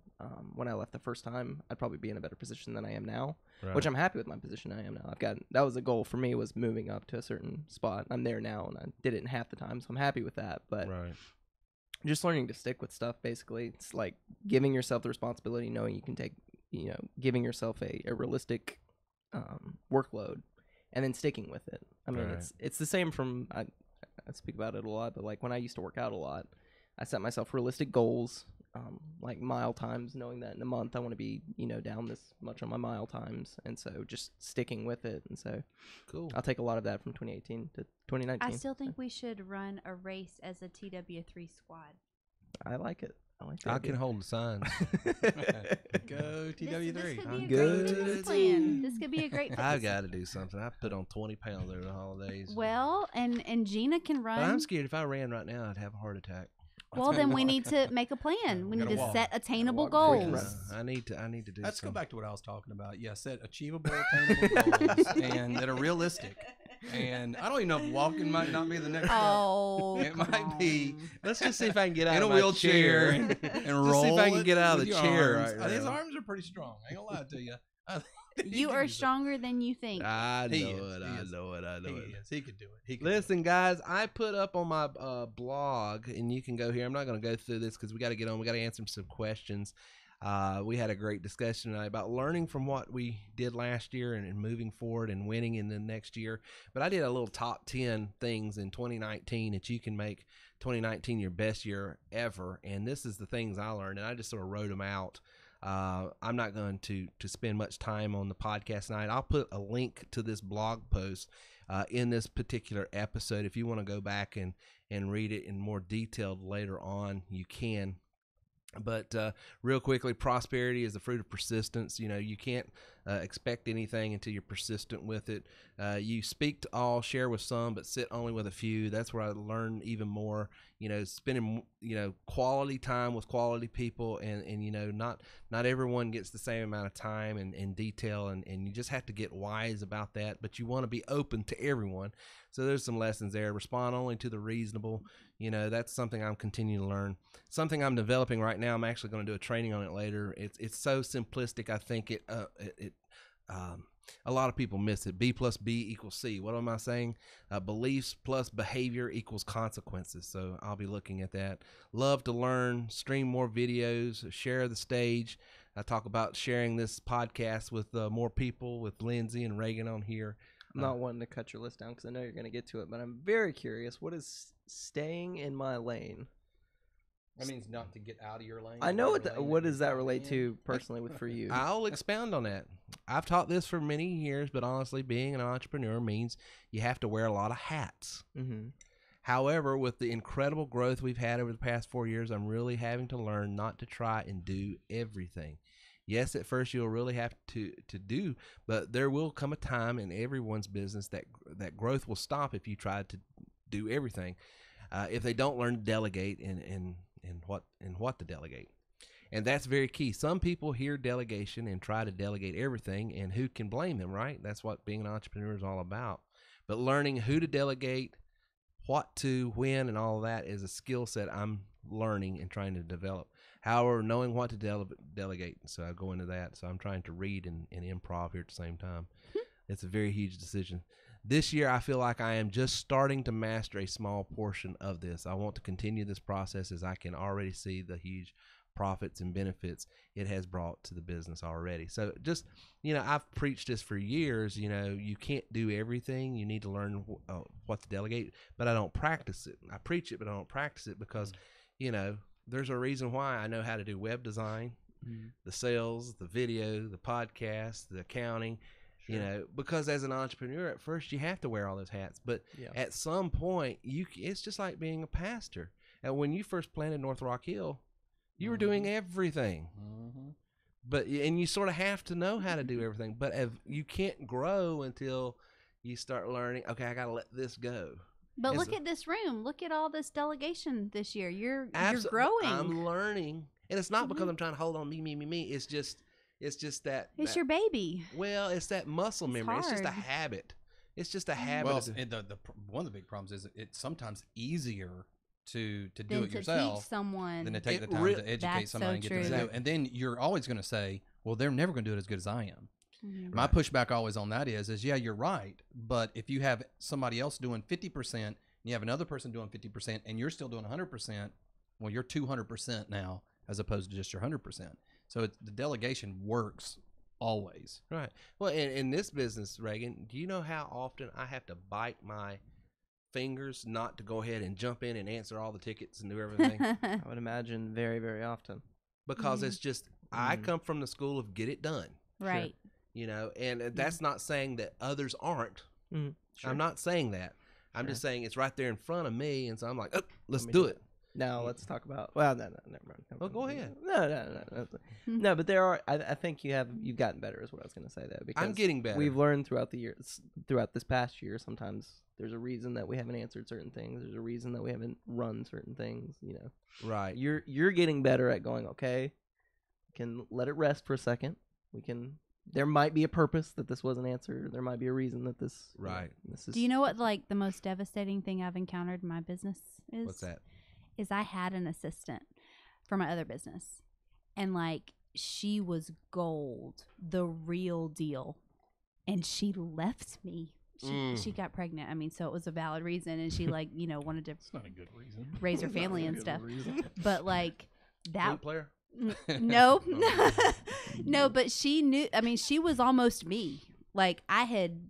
when I left the first time, I'd probably be in a better position than I am now. Right. Which I'm happy with my position I am now. That was a goal for me, was moving up to a certain spot. I'm there now, and I did it in half the time, so I'm happy with that. But Right. just learning to stick with stuff, basically. It's like giving yourself the responsibility, knowing you can take, giving yourself a realistic workload, and then sticking with it. I mean, Right. it's the same from, I speak about it a lot, but like when I used to work out a lot, I set myself realistic goals, like mile times, knowing that in a month I want to be, down this much on my mile times. And so just sticking with it. And so Cool. I'll take a lot of that from 2018 to 2019. I still think we should run a race as a TW3 squad. I like it. I can hold the signs. Go TW3. This could be a Good. great fitness plan. This could be a great I've fitness. got to do something. I put on 20 pounds over the holidays. Well, and Gina can But I'm run. scared if I ran right now, I'd have a heart attack. Well, then we need to make a plan. We need Gotta to walk. set attainable Walk before you goals. run. I need to do. Let's go something. back to what I was talking about. Yeah, set achievable, attainable goals and that are realistic. And I don't even know if walking might not be the next step. Oh, It might be Let's just see if I can get out in a of my wheelchair chair. and Just roll. see if I can it get out of with the your chair arms. right His now. arms are pretty strong. I ain't gonna lie to you. I think he you can are do that. stronger than you think. I know He it. is, he I is. know it. I know He it. is. He could do it. He could do it. Listen, guys, I put up on my blog, and you can go here. I'm not going to go through this because we got to get on. We got to answer some questions. We had a great discussion tonight about learning from what we did last year and moving forward and winning in the next year. But I did a little top 10 things in 2019 that you can make 2019 your best year ever. And this is the things I learned, and I just sort of wrote them out. I'm not going to spend much time on the podcast tonight. I'll put a link to this blog post in this particular episode. If you want to go back and read it in more detail later on, you can. But real quickly, prosperity is the fruit of persistence. You can't expect anything until you're persistent with it. You speak to all, share with some, but sit only with a few. That's where I learned even more. Spending quality time with quality people, and not everyone gets the same amount of time and detail, and you just have to get wise about that. But you want to be open to everyone. So there's some lessons there. Respond only to the reasonable. That's something I'm continuing to learn. Something I'm developing right now. I'm actually going to do a training on it later. It's so simplistic. I think a lot of people miss it. B plus B equals C. What am I saying? Beliefs plus behavior equals consequences. So I'll be looking at that. Love to learn, stream more videos, share the stage. I talk about sharing this podcast with more people, with Lindsay and Reagan on here. I'm not wanting to cut your list down because I know you're going to get to it, but I'm very curious. What is staying in my lane? That means not to get out of your lane. I know Your lane what that does you're that relate talking in. to personally for you? I'll expound on that. I've taught this for many years, but honestly, being an entrepreneur means you have to wear a lot of hats. Mm-hmm. However, with the incredible growth we've had over the past 4 years, I'm really having to learn not to try and do everything. Yes, at first you'll really have to do, but there will come a time in everyone's business that growth will stop if you try to do everything. If they don't learn to delegate and what to delegate. And that's very key. Some people hear delegation and try to delegate everything, and who can blame them, right? That's what being an entrepreneur is all about. But learning who to delegate, what to, when, and all of that is a skill set I'm learning and trying to develop. However, knowing what to delegate, so I go into that. So I'm trying to read and improv here at the same time. It's a very huge decision. This year, I feel like I am just starting to master a small portion of this. I want to continue this process as I can already see the huge profits and benefits it has brought to the business already. So just, I've preached this for years. You can't do everything. You need to learn what to delegate, but I don't practice it. I preach it, but I don't practice it because, there's a reason why I know how to do web design, the sales, the video, the podcast, the accounting. Sure. Because as an entrepreneur, at first you have to wear all those hats, but at some point it's just like being a pastor. And when you first planted North Rock Hill, you were doing everything, and you sort of have to know how to do everything, but you can't grow until you start learning, okay, I got to let this go. But look at this room. Look at all this delegation this year. You're growing. I'm learning. And it's not because I'm trying to hold on me. It's just that. It's your baby. Well, it's that muscle memory. Hard. It's just a habit. It's just a habit. Well, one of the big problems is it's sometimes easier to do Then it to yourself teach someone. than to take the It time re- to educate That's somebody so and get them to true. do it. And then you're always going to say, well, they're never going to do it as good as I am. Mhm. My pushback always on that is yeah, you're right. But if you have somebody else doing 50% and you have another person doing 50% and you're still doing 100%, well, you're 200% now as opposed to just your 100%. So the delegation works always. Right. Well, in this business, Reagan, do you know how often I have to bite my fingers not to go ahead and jump in and answer all the tickets and do everything? I would imagine very, very often. Because Yeah. it's just, I come from the school of get it done, Right. you know, and that's not saying that others aren't. Mhm. Sure. I'm not saying that. I'm Sure. just saying it's right there in front of me, and so I'm like, oh, let's Let me do do it. Now let's talk about. Well, no, never mind. Well, go ahead. No. No, but there are. I think you've gotten better, is what I was going to say though. Because I'm getting better. We've learned throughout the years, throughout this past year. Sometimes there's a reason that we haven't answered certain things. There's a reason that we haven't run certain things. You know, Right. you're getting better at going. Okay, we can let it rest for a second. We can. There might be a purpose that this wasn't answered. There might be a reason that this. Right. This is. Do you know what like the most devastating thing I've encountered in my business is? What's that? Is I had an assistant for my other business, and like she was gold, the real deal, and she left me. She got pregnant. I mean, so it was a valid reason, and she like wanted to It's not a good reason. raise her family and stuff. But like that, Flute player? no, no. But she knew. I mean, she was almost me. Like I had.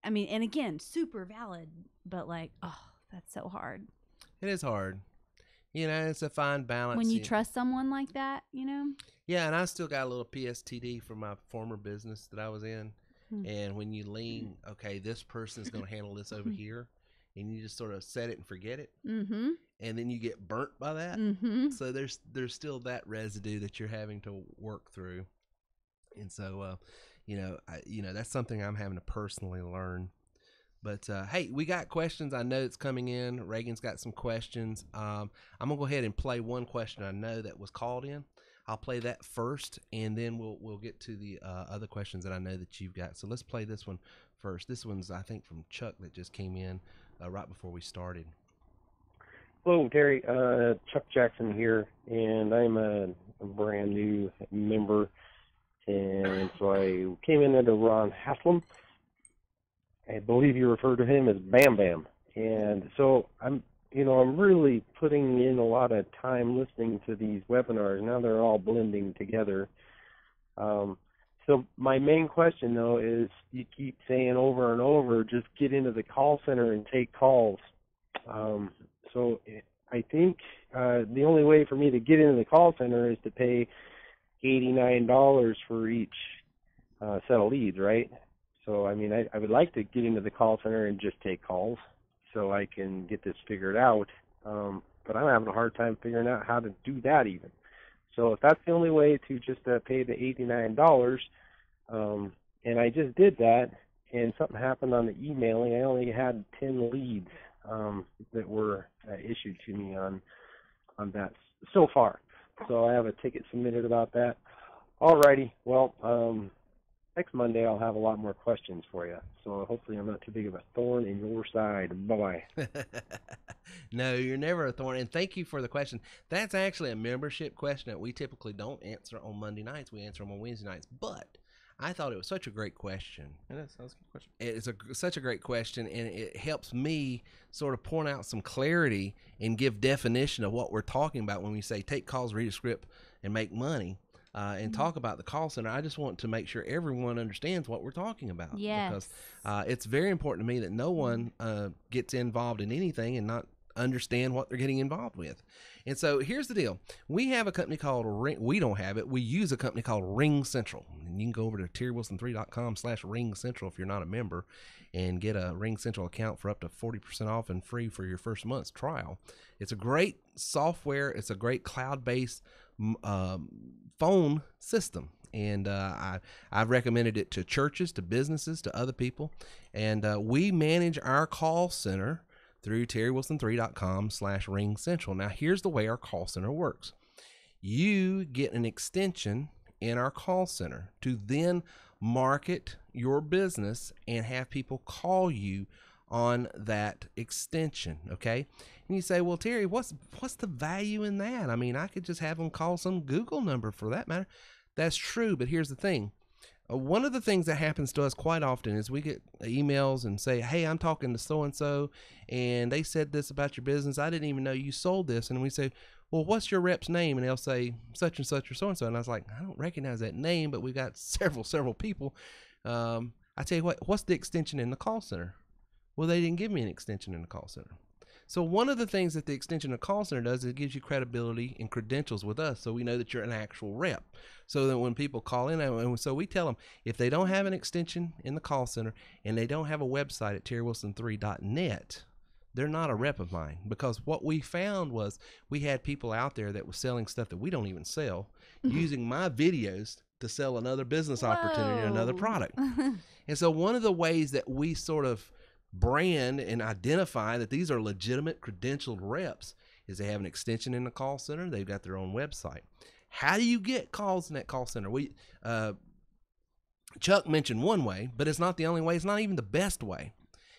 I mean, and again, super valid, but like, oh, that's so hard. It is hard. You know, it's a fine balance. When you trust someone like that, you know? Yeah, and I still got a little PSTD from my former business that I was in. Hmm. And when you lean, okay, this person is going to handle this over here, and you just sort of set it and forget it, Mm-hmm. and then you get burnt by that. Mm-hmm. So there's still that residue that you're having to work through, and so that's something I'm having to personally learn. But hey, we got questions. I know it's coming in. Reagan's got some questions. I'm gonna go ahead and play one question I know that was called in. I'll play that first, and then we'll get to the other questions that I know that you've got. So let's play this one first. This one's I think from Chuck that just came in right before we started. Hello, Terry. Chuck Jackson here, and I'm a brand new member, and so I came in under Ron Haslam. I believe you refer to him as Bam Bam, and so I'm really putting in a lot of time listening to these webinars. Now they're all blending together. So my main question though is, you keep saying over and over, just get into the call center and take calls. So I think the only way for me to get into the call center is to pay $89 for each set of leads, right? So, I mean, I would like to get into the call center and just take calls so I can get this figured out. But I'm having a hard time figuring out how to do that even. So if that's the only way to just pay the $89, and I just did that, and something happened on the emailing, I only had 10 leads that were issued to me on that so far. So I have a ticket submitted about that. Alrighty, well, next Monday I'll have a lot more questions for you. So hopefully I'm not too big of a thorn in your side. Bye-bye. No, you're never a thorn. And thank you for the question. That's actually a membership question that we typically don't answer on Monday nights. We answer them on Wednesday nights. But I thought it was such a great question. It is. That was a good question. It's such a great question, and it helps me sort of point out some clarity and give definition of what we're talking about when we say take calls, read a script, and make money. And talk about the call center. I just want to make sure everyone understands what we're talking about. Yes. Because it's very important to me that no one gets involved in anything and not understand what they're getting involved with. And so here's the deal. We have a company called Ring. We don't have it. We use a company called Ring Central. And you can go over to terrywilson3.com/Ring Central if you're not a member and get a Ring Central account for up to 40% off and free for your first month's trial. It's a great software. It's a great cloud-based phone system, and I've recommended it to churches, to businesses, to other people, and we manage our call center through terrywilson3.com/Ring Central. Now here's the way our call center works. You get an extension in our call center to then market your business and have people call you on that extension, okay? And you say, well, Terry, what's the value in that? I mean, I could just have them call some Google number for that matter. That's true, but here's the thing. One of the things that happens to us quite often is we get emails and say, hey, I'm talking to so-and-so, and they said this about your business. I didn't even know you sold this. And we say, well, what's your rep's name? And they'll say such and such or so-and-so. And I was like, I don't recognize that name, but we got several people. I tell you what, what's the extension in the call center? Well, they didn't give me an extension in the call center. So one of the things that the extension in the call center does is it gives you credibility and credentials with us, so we know that you're an actual rep. So that when people call in, and so we tell them, if they don't have an extension in the call center and they don't have a website at terrywilson3.net, they're not a rep of mine. Because what we found was we had people out there that were selling stuff that we don't even sell, using my videos to sell another business opportunity or another product. And so one of the ways that we sort of brand and identify that these are legitimate credentialed reps is they have an extension in the call center. They've got their own website. How do you get calls in that call center? Chuck mentioned one way, but it's not the only way. It's not even the best way.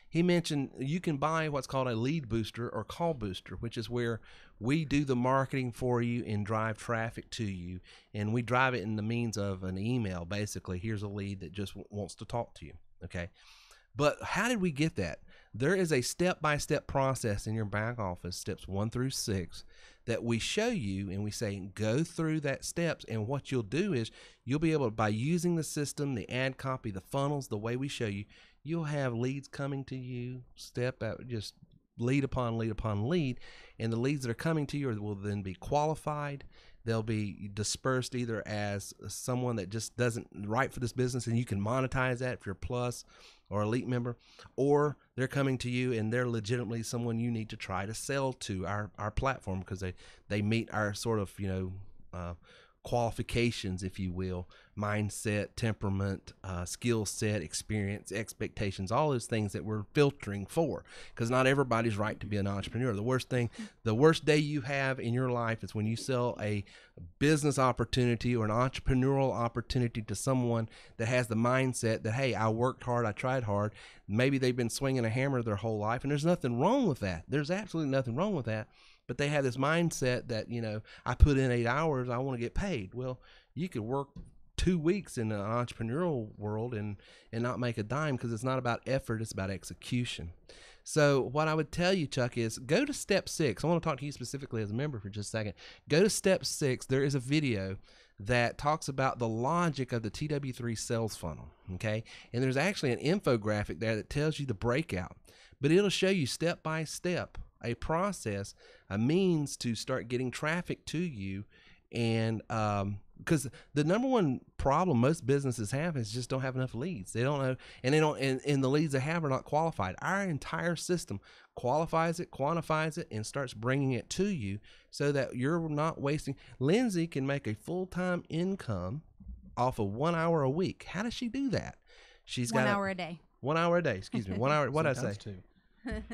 He mentioned you can buy what's called a lead booster or call booster, which is where we do the marketing for you and drive traffic to you. And we drive it in the means of an email. Basically, here's a lead that just wants to talk to you. Okay. But how did we get that? There is a step-by-step process in your back office, steps 1 through 6, that we show you, and we say, go through that steps. And what you'll do is you'll be able to, by using the system, the ad copy, the funnels, the way we show you, you'll have leads coming to you, step out, just lead upon lead upon lead. And the leads that are coming to you will then be qualified. They'll be dispersed either as someone that just doesn't right for this business, and you can monetize that if you're Plus or Elite member, or they're coming to you and they're legitimately someone you need to try to sell to our platform because they meet our sort of, qualifications, if you will, mindset, temperament, skill set, experience, expectations, all those things that we're filtering for, because not everybody's right to be an entrepreneur. The worst day you have in your life is when you sell a business opportunity or an entrepreneurial opportunity to someone that has the mindset that, hey, I worked hard, I tried hard. Maybe they've been swinging a hammer their whole life, and there's nothing wrong with that. There's absolutely nothing wrong with that. But they have this mindset that, I put in 8 hours, I want to get paid. Well, you could work 2 weeks in the entrepreneurial world and not make a dime, because it's not about effort, it's about execution. So what I would tell you, Chuck, is go to step 6. I want to talk to you specifically as a member for just a second. Go to step 6. There is a video that talks about the logic of the TW3 sales funnel, okay? And there's actually an infographic there that tells you the breakout, but it'll show you step by step a process, a means to start getting traffic to you. And because the number one problem most businesses have is just don't have enough leads. They don't know, and the leads they have are not qualified. Our entire system qualifies it, quantifies it, and starts bringing it to you so that you're not wasting. Lindsay can make a full-time income off of 1 hour a week. How does she do that? She's got 1 hour a day. 1 hour a day. Excuse me. 1 hour. What did I say? Two.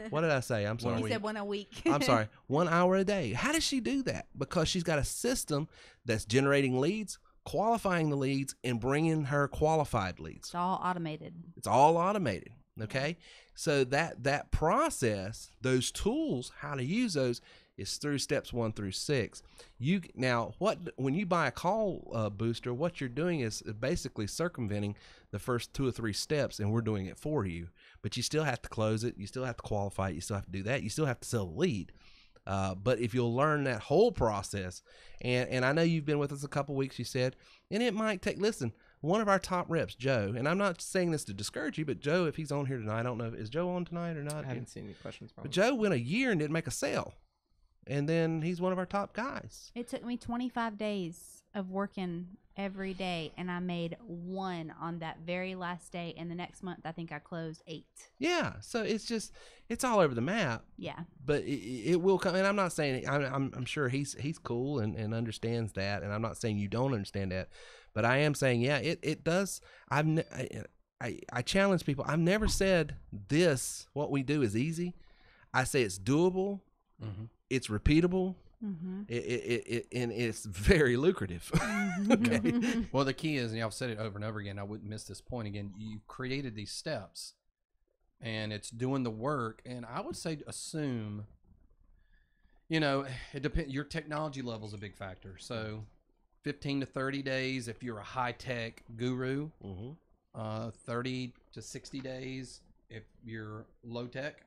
What did I say? I'm sorry. You said 1 a week. I'm sorry. 1 hour a day. How does she do that? Because she's got a system that's generating leads, qualifying the leads, and bringing her qualified leads. It's all automated. It's all automated. Okay. So that process, those tools, how to use those, is through steps 1 through 6. When you buy a call booster, what you're doing is basically circumventing the first 2 or 3 steps, and we're doing it for you. But you still have to close it. You still have to qualify it. You still have to do that. You still have to sell the lead. But if you'll learn that whole process, and I know you've been with us a couple weeks, you said, and it might take, listen, one of our top reps, Joe, and I'm not saying this to discourage you, but Joe, if he's on here tonight, I don't know, is Joe on tonight or not? I haven't seen any questions. Probably. But Joe went a year and didn't make a sale. And then he's one of our top guys. It took me 25 days of working every day, and I made 1 on that very last day. And the next month, I think I closed 8. Yeah. So it's all over the map. Yeah. But it will come. And I'm not saying, I'm sure he's cool and understands that. And I'm not saying you don't understand that. But I am saying, yeah, it does. I challenge people. I've never said what we do is easy. I say it's doable. Mm-hmm. It's repeatable. Mm-hmm. And it's very lucrative. Okay. Well, the key is, and I've said it over and over again, I wouldn't miss this point again. You created these steps and it's doing the work. And I would say assume, it depends. Your technology level is a big factor. So 15 to 30 days if you're a high-tech guru, 30 to 60 days if you're low-tech,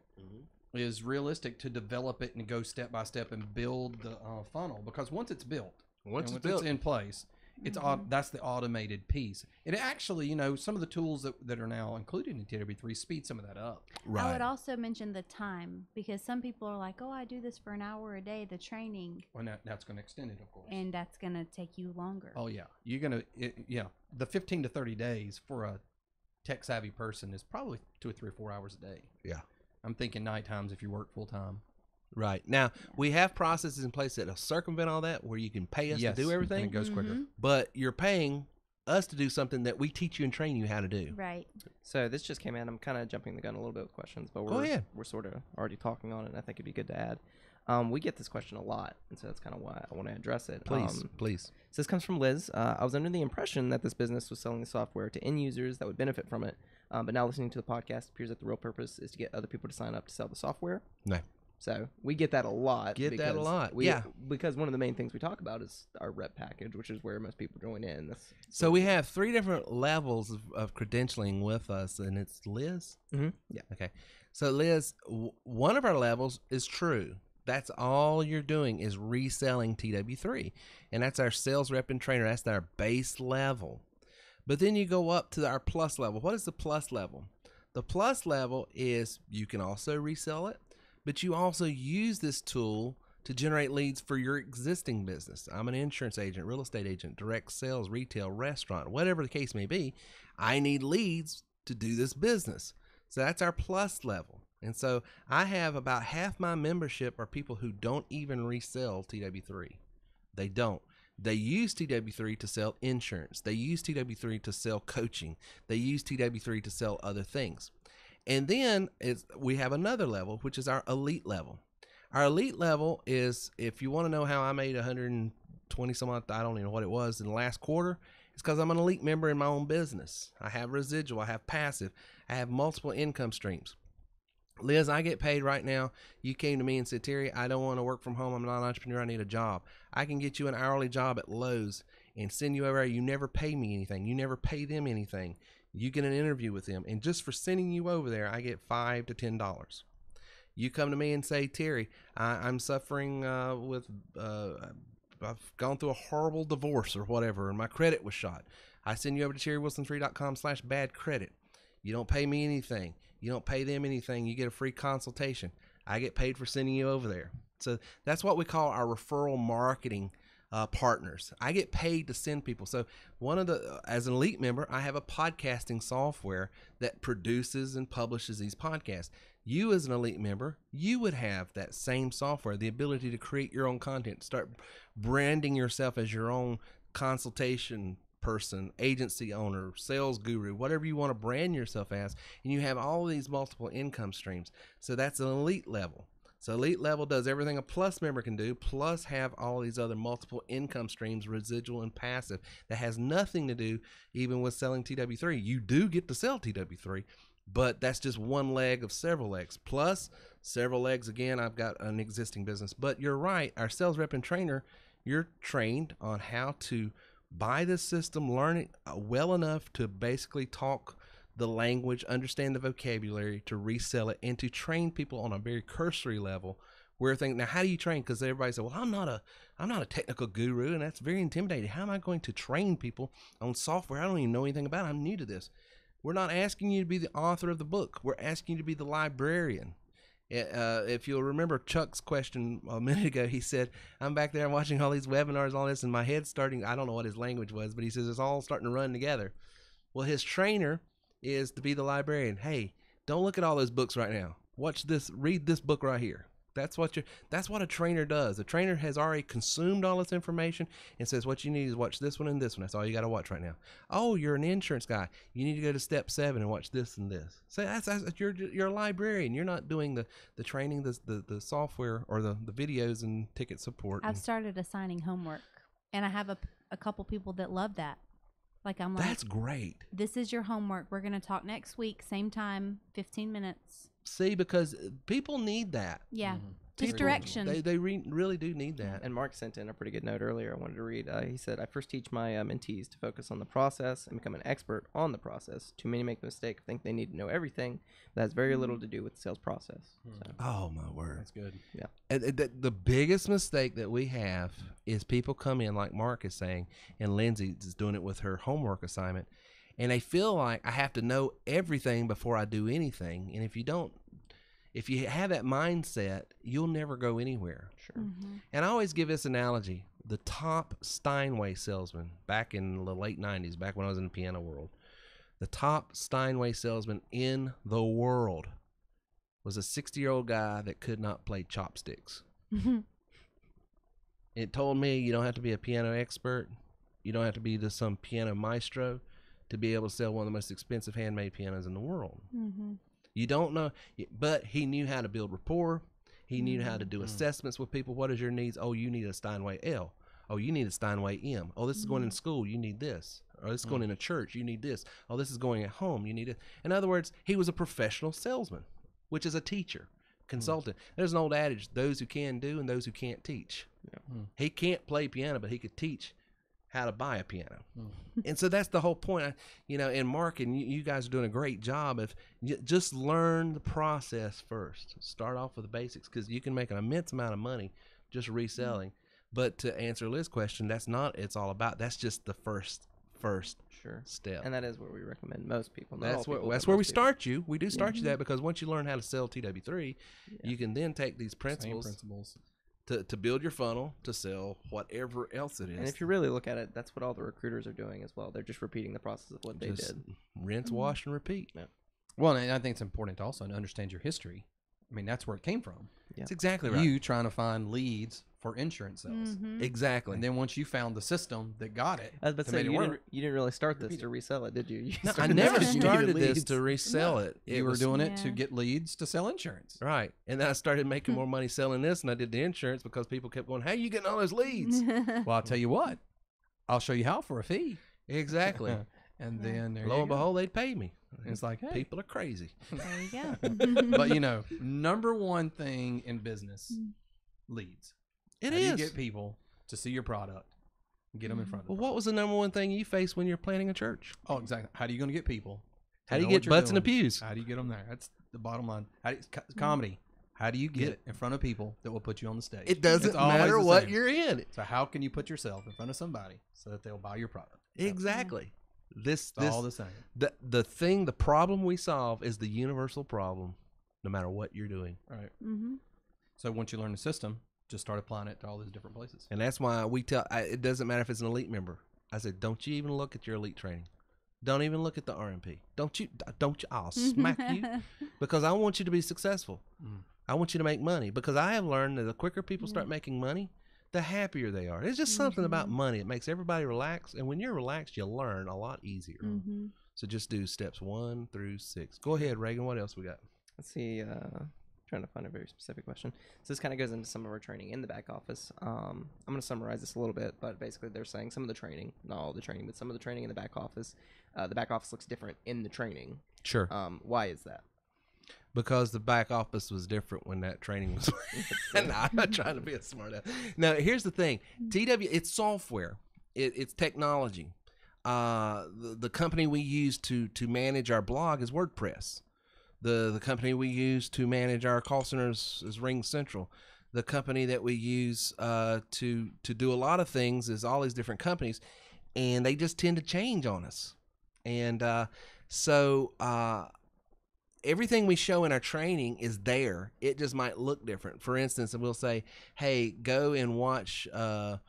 is realistic to develop it and go step by step and build the funnel. Because once it's built, once it's in place, it's that's the automated piece. It actually, some of the tools that are now included in TW3 speed some of that up. Right. I would also mention the time, because some people are like, oh, I do this for an hour a day, the training. Well, that's going to extend it, of course. And that's going to take you longer. Oh, yeah. You're going to, the 15 to 30 days for a tech savvy person is probably 2 or 3 or 4 hours a day. Yeah. I'm thinking night times if you work full time. Right. Now, we have processes in place that'll circumvent all that, where you can pay us to do everything. And it goes quicker. But you're paying us to do something that we teach you and train you how to do. Right. So this just came in. I'm kind of jumping the gun a little bit with questions, but Go ahead. We're sort of already talking on it, and I think it'd be good to add. We get this question a lot, and so that's kind of why I want to address it. Please. So this comes from Liz. I was under the impression that this business was selling the software to end users that would benefit from it, but now listening to the podcast, it appears that the real purpose is to get other people to sign up to sell the software. No. So we get that a lot. That a lot. Because one of the main things we talk about is our rep package, which is where most people join in. So we have 3 different levels of credentialing with us, and it's Liz? Yeah. Okay. So Liz, one of our levels is true. That's all you're doing is reselling TW3. And that's our sales rep and trainer. That's our base level. But then you go up to our plus level. What is the plus level? The plus level is you can also resell it, but you also use this tool to generate leads for your existing business. I'm an insurance agent, real estate agent, direct sales, retail, restaurant, whatever the case may be. I need leads to do this business. So that's our plus level. And so I have about half my membership are people who don't even resell TW3. They don't. They use TW3 to sell insurance. They use TW3 to sell coaching. They use TW3 to sell other things. And then we have another level, which is our elite level. Our elite level is, if you want to know how I made 120 some odd, I don't even know what it was in the last quarter, it's because I'm an elite member in my own business. I have residual, I have passive, I have multiple income streams. Liz, I get paid right now. You came to me and said, Terry, I don't want to work from home. I'm not an entrepreneur. I need a job. I can get you an hourly job at Lowe's and send you over there. You never pay me anything. You never pay them anything. You get an interview with them. And just for sending you over there, I get $5 to $10. You come to me and say, Terry, I'm suffering with, I've gone through a horrible divorce or whatever, and my credit was shot. I send you over to terrywilson3.com/bad credit. You don't pay me anything. You don't pay them anything. You get a free consultation. I get paid for sending you over there. So that's what we call our referral marketing partners. I get paid to send people. So as an elite member, I have a podcasting software that produces and publishes these podcasts. You as an elite member, you would have that same software, the ability to create your own content, start branding yourself as your own consultation person, agency owner, sales guru, whatever you want to brand yourself as, and you have all these multiple income streams. So that's an elite level. So elite level does everything a plus member can do, plus have all these other multiple income streams, residual and passive, that has nothing to do even with selling TW3. You do get to sell TW3, but that's just one leg of several legs. Plus several legs, again, I've got an existing business. But you're right, our sales rep and trainer, you're trained on how to buy this system, learn it well enough to basically talk the language, understand the vocabulary, to resell it, and to train people on a very cursory level. We're thinking, now how do you train? Because everybody says, well, I'm not a technical guru, and that's very intimidating. How am I going to train people on software I don't even know anything about? I'm new to this. We're not asking you to be the author of the book. We're asking you to be the librarian. If you'll remember Chuck's question a minute ago, he said, I'm back there watching all these webinars, all this, and my head's starting, I don't know what his language was, but he says it's all starting to run together. Well, his trainer is to be the librarian. Hey, don't look at all those books right now. Watch this, read this book right here. That's what a trainer does. A trainer has already consumed all this information and says, what you need is watch this one and this one. That's all you got to watch right now. Oh, you're an insurance guy. You need to go to step 7 and watch this and this. So you're a librarian. You're not doing the training, the software or the videos and ticket support. I've started assigning homework, and I have a couple people that love that. Like I'm like, That's great. this is your homework. We're gonna talk next week, same time, 15 minutes. See, because people need that. Yeah, Mhm. just People- direction. They really do need that. And Mark sent in a pretty good note earlier I wanted to read. He said, I first teach my mentees to focus on the process and become an expert on the process. Too many make the mistake of think they need to know everything. That has very little to do with the sales process. So, Oh my word. That's good. And the biggest mistake that we have is people come in, like Mark is saying, and Lindsay is doing it with her homework assignment, and they feel like I have to know everything before I do anything. And if you have that mindset, you'll never go anywhere. sure. And I always give this analogy. The top Steinway salesman back in the late 90s, back when I was in the piano world, the top Steinway salesman in the world was a 60-year-old guy that could not play chopsticks. It told me you don't have to be a piano expert. You don't have to be some piano maestro to be able to sell one of the most expensive handmade pianos in the world. You don't know, but he knew how to build rapport. He knew how to do assessments with people. What is your needs? Oh, you need a Steinway L. Oh, you need a Steinway M. Oh, this is going in school. You need this. Or this is going in a church. You need this. Oh, this is going at home. You need it. In other words, he was a professional salesman, which is a teacher, consultant. There's an old adage, those who can do and those who can't teach. He can't play piano, but he could teach how to buy a piano. And so that's the whole point. And Mark and you guys are doing a great job of just learn the process first. Start off with the basics, because you can make an immense amount of money just reselling. But to answer Liz's question, that's not it's all about. That's just the first Sure. step. And that is where we recommend most people. Not That's all people, that's but where we most people. start you. We do start you that, because once you learn how to sell TW3, you can then take these Same principles principles. to build your funnel to sell whatever else it is. And if you really look at it, that's what all the recruiters are doing as well. They're just repeating the process of what they Just did. rinse, wash, and repeat. Well, and I think it's important also to understand your history. I mean, that's where it came from. That's exactly right. You trying to find leads for insurance sales. Exactly. And then once you found the system that got it, I was about to that say, made it work, you didn't really start this to resell it, did you? You No, I started never this 'cause you needed started this leads. to resell it. you were was- doing it to Yeah. get leads to sell insurance. Right. And then I started making more money selling this than I did the insurance, because people kept going, how are you getting all those leads? Well, I'll tell you what, I'll show you how for a fee. Exactly. And then there Lo you and go. behold, they'd pay me. It's like, hey. People are crazy. There you go. But number one thing in business, leads. It How do you is. get people to see your product and get them in front of Well, them? what was the number one thing you faced when you're planning a church? Oh, exactly. How are you going to get people? How to do you know what get you're butts in the doing? pews? How do you get them there? That's the bottom line. Comedy. How do you get it in front of people that will put you on the stage? It doesn't It's always matter the what same. you're in. So how can you put yourself in front of somebody so that they'll buy your product? Exactly. It's all the same. The problem we solve is the universal problem, no matter what you're doing. Right. So once you learn the system, just start applying it to all these different places. And that's why we tell, it doesn't matter if it's an elite member. I said, don't you even look at your elite training. Don't even look at the RMP. Don't you, I'll smack you, because I want you to be successful. I want you to make money, because I have learned that the quicker people start making money, the happier they are. It's just something about money. It makes everybody relax. And when you're relaxed, you learn a lot easier. So just do steps 1 through 6. Go ahead, Reagan. What else we got? Let's see. Trying to find a very specific question. So this kind of goes into some of our training in the back office. I'm going to summarize this a little bit, but basically they're saying some of the training, not all the training, but some of the training in the back office. The back office looks different in the training. Sure. Why is that? Because the back office was different when that training was. No, I'm not trying to be a smart ass. Now, here's the thing. It's software. It's technology. The company we use to manage our blog is WordPress. The company we use to manage our call centers is Ring Central. The company that we use to do a lot of things is all these different companies, and they just tend to change on us. And so everything we show in our training is there. It just might look different. For instance, we'll say, hey, go and watch the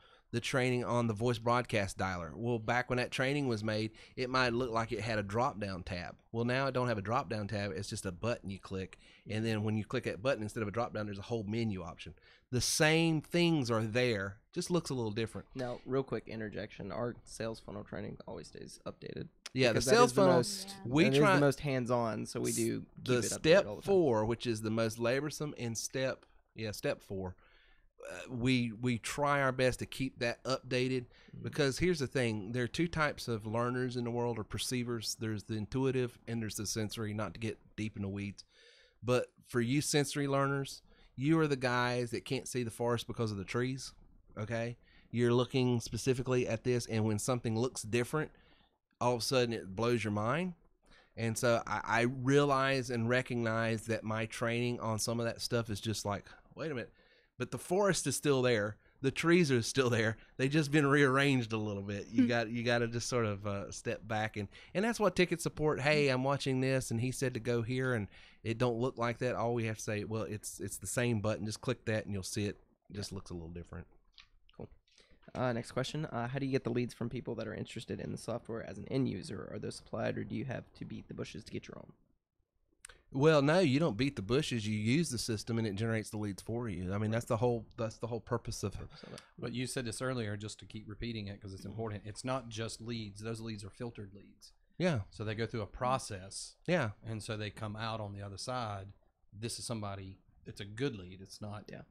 training on the voice broadcast dialer. Well, back when that training was made, it might look like it had a drop-down tab. Well, now it don't have a drop-down tab. It's just a button you click. And then when you click that button, instead of a drop-down, there's a whole menu option. The same things are there. Just looks a little different. Now, real quick interjection. Our sales funnel training always stays updated. Yeah, the Because that sales is the funnel, most- we that is try the most hands-on, so we do keep the it updated step all the time. 4, which is the most laborsome, and step 4. we try our best to keep that updated, because here's the thing: there are two types of learners in the world, or perceivers. There's the intuitive and there's the sensory. Not to get deep in the weeds, but for you sensory learners, you are the guys that can't see the forest because of the trees. Okay, you're looking specifically at this, and when something looks different, all of a sudden it blows your mind. And so I realize and recognize that my training on some of that stuff is just like, wait a minute, but the forest is still there. The trees are still there. They've just been rearranged a little bit. You got to just sort of step back, and that's what ticket support. Hey, I'm watching this, and he said to go here, and it don't look like that. All we have to say, well, it's the same button. Just click that, and you'll see it. It just looks a little different. Cool. Next question. How do you get the leads from people that are interested in the software as an end user? Are those supplied, or do you have to beat the bushes to get your own? Well, no, you don't beat the bushes. You use the system, and it generates the leads for you. I mean, that's the whole purpose of it. But you said this earlier, just to keep repeating it because it's important. It's not just leads; those leads are filtered leads. Yeah. So they go through a process. Yeah. And so they come out on the other side. This is somebody. It's a good lead. It's not. Yeah.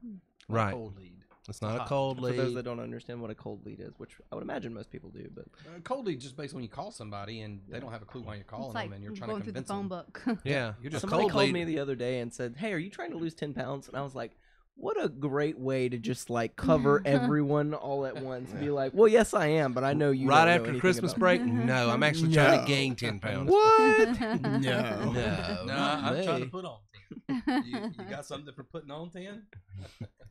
Right. A cold lead. It's not a cold lead. For those that don't understand what a cold lead is, which I would imagine most people do, but A cold lead just basically when you call somebody and they don't have a clue why you're calling It's like them and you're trying going to through the convince phone them. book. Yeah. You're just somebody cold called lead. me the other day and said, "Hey, are you trying to lose 10 pounds?" And I was like, "What a great way to just like cover everyone all at once." Be like, "Well, yes, I am, but I know you." Right don't know after anything Christmas about break? No, I'm actually trying to gain 10 pounds. What? No. No, not I'm trying me. to put on 10. You got something for putting on 10?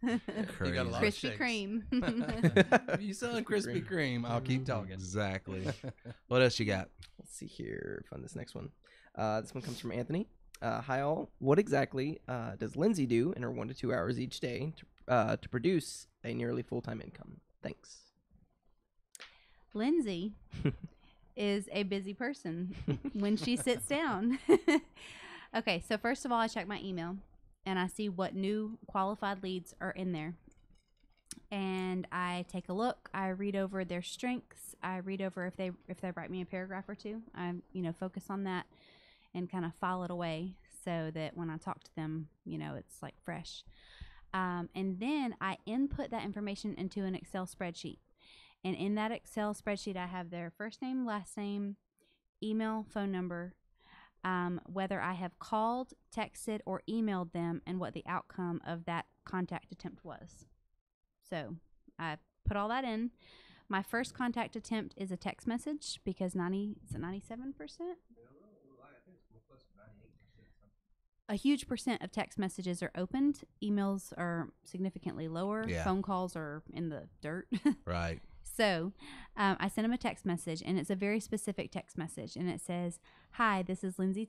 You got a lot of Krispy shakes. Kreme. If you selling Krispy Kreme, I'll keep talking. Exactly. What else you got? Let's see here. Find this next one. This one comes from Anthony. Hi all. What exactly does Lindsay do in her 1 to 2 hours each day to produce a nearly full-time income? Thanks. Lindsay is a busy person when she sits down. Okay, so first of all, I check my email and I see what new qualified leads are in there. And I take a look. I read over their strengths. I read over if they write me a paragraph or two. I focus on that and kind of file it away so that when I talk to them, it's like fresh. And then I input that information into an Excel spreadsheet. And in that Excel spreadsheet, I have their first name, last name, email, phone number, whether I have called, texted, or emailed them, and what the outcome of that contact attempt was. So I put all that in. My first contact attempt is a text message because 97%? A huge percent of text messages are opened. Emails are significantly lower. Yeah. Phone calls are in the dirt. Right. So I sent him a text message, and it's a very specific text message. And it says, "Hi, this is Lindsay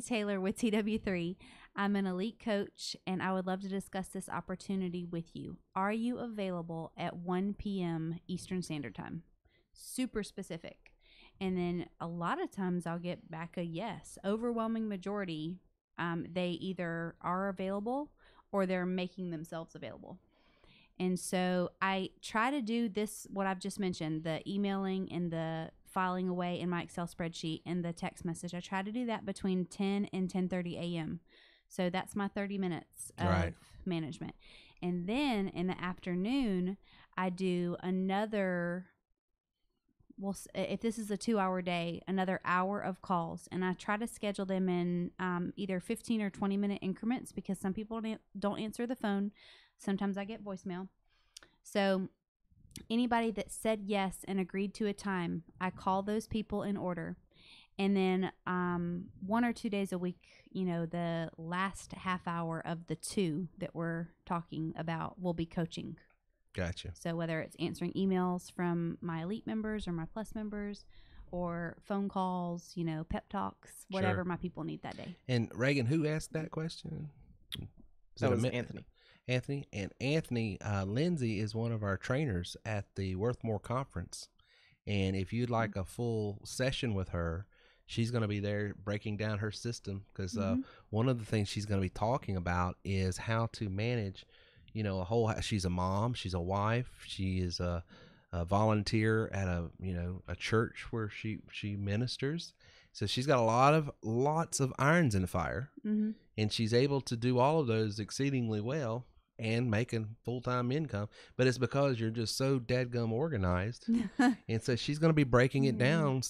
Taylor with TW3. I'm an elite coach, and I would love to discuss this opportunity with you. Are you available at 1 p.m. Eastern Standard Time?" Super specific. And then a lot of times I'll get back a yes. Overwhelming majority, they either are available or they're making themselves available. And so I try to do this, what I've just mentioned, the emailing and the filing away in my Excel spreadsheet and the text message. I try to do that between 10 and 10:30 a.m. So that's my 30 minutes of management. And then in the afternoon, I do another, if this is a 2-hour day, another hour of calls. And I try to schedule them in either 15 or 20-minute increments because some people don't answer the phone. Sometimes I get voicemail. So anybody that said yes and agreed to a time, I call those people in order. And then 1 or 2 days a week, the last half hour of the 2 that we're talking about will be coaching. Gotcha. So whether it's answering emails from my elite members or my plus members or phone calls, pep talks, whatever my people need that day. And Reagan, who asked that question? That was Anthony. Anthony, Lindsay is one of our trainers at the Worthmore Conference. And if you'd like a full session with her, she's going to be there breaking down her system because one of the things she's going to be talking about is how to manage, she's a mom, she's a wife, she is a volunteer at a church where she ministers. So she's got lots of irons in the fire, and she's able to do all of those exceedingly well. and making full-time income, but it's because you're just so dadgum organized. And so she's going to be breaking it down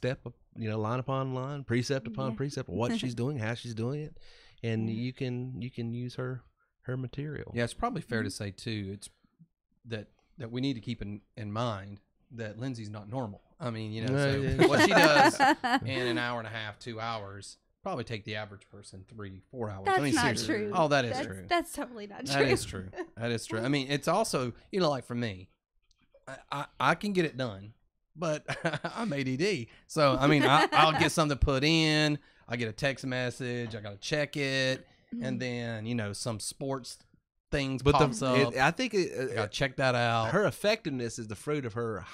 line upon line, precept upon precept, what she's doing, how she's doing it, and you can use her material. Yeah, it's probably fair to say too. It's that we need to keep in mind that Lindsay's not normal. I mean, so what she does in an hour and a half, 2 hours, probably take the average person 3-4 hours. That's I mean, not seriously. true. Oh, that's true. That's totally not true. That is true. That is true. I mean, it's also, like for me, I can get it done, but I'm ADD. So, I mean, I'll get something put in. I get a text message. I got to check it. And then, some sports things pops up. I think I got to check that out. Her effectiveness is the fruit of her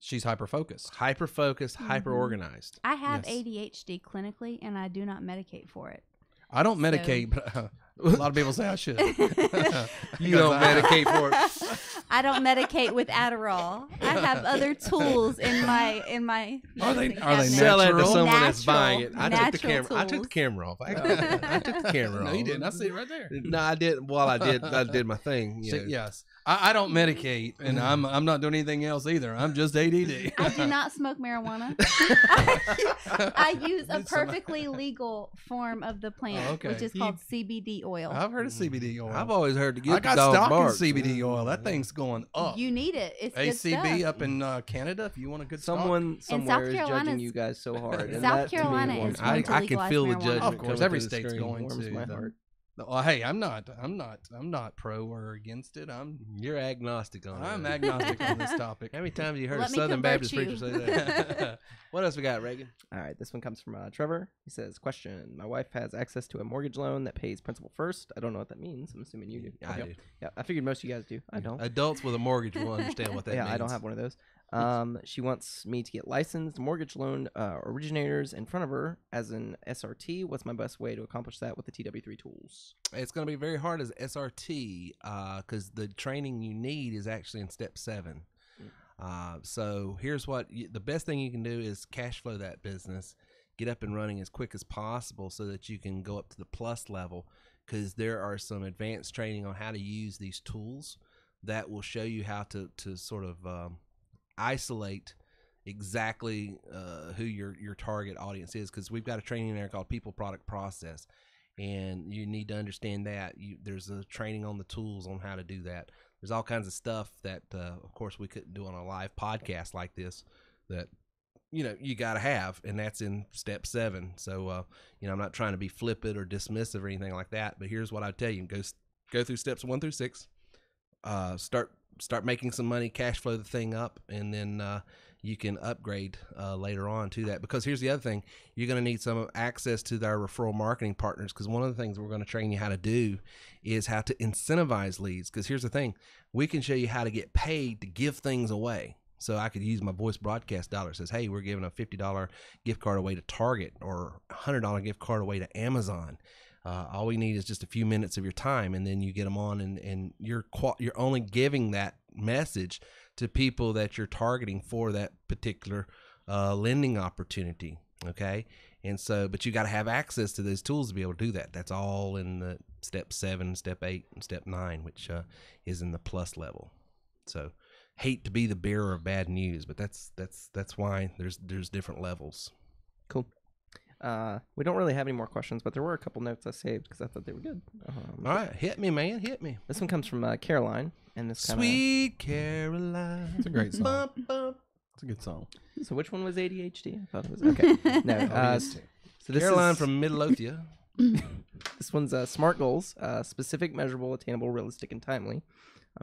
She's hyper-focused. Hyper-organized. I have ADHD clinically, and I do not medicate for it. I don't medicate, but a lot of people say I should. You don't medicate for it. I don't medicate with Adderall. I have other tools in my. Are they Sell it to natural? someone that's buying it. I took the Natural camera off. I took the camera off. No, you didn't. I see it right there. No, I didn't. Well, I did my thing. See, yes, I don't medicate, and I'm not doing anything else either. I'm just ADD. I do not smoke marijuana. I use a perfectly legal form of the plant, which is called CBD oil. I've heard of CBD oil. I've always heard to get I got the dog stock barks. in CBD oil. That thing's going up. You need it. It's good ACB stuff. up in Canada. If you want a good Someone South somewhere is Carolina's- judging you guys so hard. And South that, to me, Carolina warms is my going heart. to I can legalize feel the marijuana. judgment. Of course, coming every through the state's screen. going warms to. my the- heart. Oh, hey, I'm not pro or against it. You're agnostic on it. I'm agnostic on this topic. How many times have you heard Let a me Southern convert Baptist you. preacher say that? What else we got, Reagan? All right, this one comes from Trevor. He says, question, my wife has access to a mortgage loan that pays principal first. I don't know what that means. I'm assuming you do. I do. Yeah, I figured most of you guys do. I don't. Adults with a mortgage will understand what that means. I don't have one of those. She wants me to get licensed mortgage loan originators in front of her as an SRT. What's my best way to accomplish that with the TW3 tools? It's going to be very hard as SRT because the training you need is actually in step 7. So here's what the best thing you can do is cash flow that business, get up and running as quick as possible so that you can go up to the plus level, because there are some advanced training on how to use these tools that will show you how to sort of isolate exactly who your target audience is, because we've got a training in there called People, Product, Process, and you need to understand that. There's a training on the tools on how to do that. There's all kinds of stuff that, of course, we couldn't do on a live podcast like this that, you got to have, and that's in step 7. So, I'm not trying to be flippant or dismissive or anything like that, but here's what I tell you. Go through steps 1 through 6, start making some money, cash flow the thing up, and then you can upgrade later on to that. Because here's the other thing. You're going to need some access to our referral marketing partners, because one of the things we're going to train you how to do is how to incentivize leads. Because here's the thing. We can show you how to get paid to give things away. So I could use my voice broadcast dollar. It says, hey, we're giving a $50 gift card away to Target or a $100 gift card away to Amazon. All we need is just a few minutes of your time, and then you get them on, and you're only giving that message to people that you're targeting for that particular lending opportunity. Okay, and so, but you got to have access to those tools to be able to do that. That's all in the step 7, step 8, and step 9, which is in the plus level. So, hate to be the bearer of bad news, but that's why there's different levels. Cool. We don't really have any more questions, but there were a couple notes I saved because I thought they were good. All right, hit me, man, hit me. This one comes from Caroline, and this kind of Sweet Caroline. It's a great song. It's a good song. So which one was ADHD? I thought it was okay. No, so this Caroline is, from Midlothian. This one's SMART goals: specific, measurable, attainable, realistic, and timely.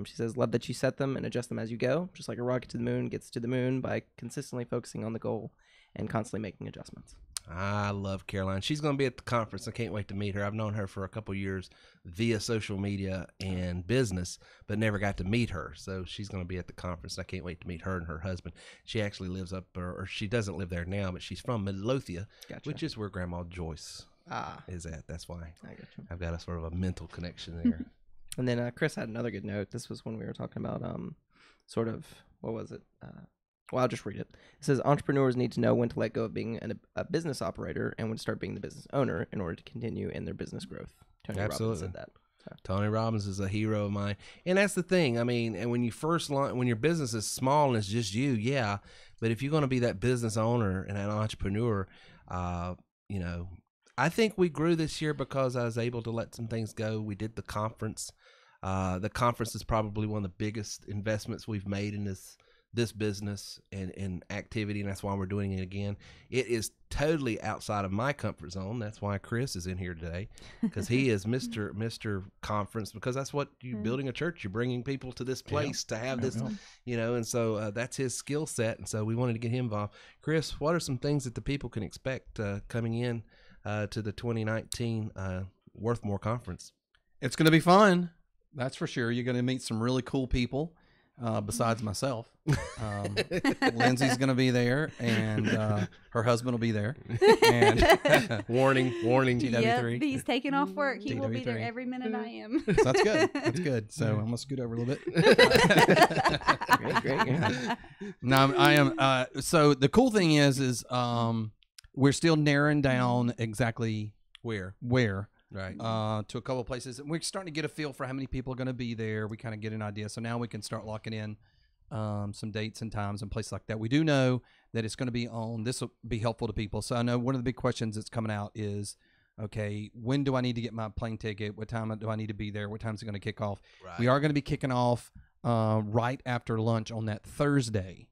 She says, love that you set them and adjust them as you go, just like a rocket to the moon gets to the moon by consistently focusing on the goal and constantly making adjustments. I love Caroline. She's going to be at the conference. I can't wait to meet her. I've known her for a couple years via social media and business, but never got to meet her. So she's going to be at the conference. I can't wait to meet her and her husband. She actually lives up, or she doesn't live there now, but she's from Midlothian, which is where Grandma Joyce is at. That's why I've got a sort of a mental connection there. And then Chris had another good note. This was when we were talking about sort of, what was it? Well, I'll just read it. It says, entrepreneurs need to know when to let go of being a business operator and when to start being the business owner in order to continue in their business growth. Tony Robbins said that. Tony Robbins is a hero of mine, and that's the thing. I mean, and when you first launch, when your business is small and it's just you, yeah. But if you're going to be that business owner and an entrepreneur, you know, I think we grew this year because I was able to let some things go. We did the conference. The conference is probably one of the biggest investments we've made in this business and activity, and that's why we're doing it again. It is totally outside of my comfort zone. That's why Chris is in here today, because he is Mr. Conference, because that's what you're building a church. You're bringing people to this place to have this, you know, and so that's his skill set, and so we wanted to get him involved. Chris, what are some things that the people can expect coming in to the 2019 Worthmore Conference? It's going to be fun. That's for sure. You're going to meet some really cool people. Besides myself, Lindsay's going to be there, and her husband will be there. And warning, TW3. Yep, he's taking off work. He will be there every minute I am. So that's good. That's good. So I'm gonna scoot over a little bit. Great. Yeah. No, I am. So the cool thing is we're still narrowing down exactly where. Right. To a couple of places. And we're starting to get a feel for how many people are going to be there. We kind of get an idea. So now we can start locking in some dates and times and places like that. We do know that it's going to be on. This will be helpful to people. So I know one of the big questions that's coming out is, okay, when do I need to get my plane ticket? What time do I need to be there? What time is it going to kick off? Right. We are going to be kicking off right after lunch on that Thursday.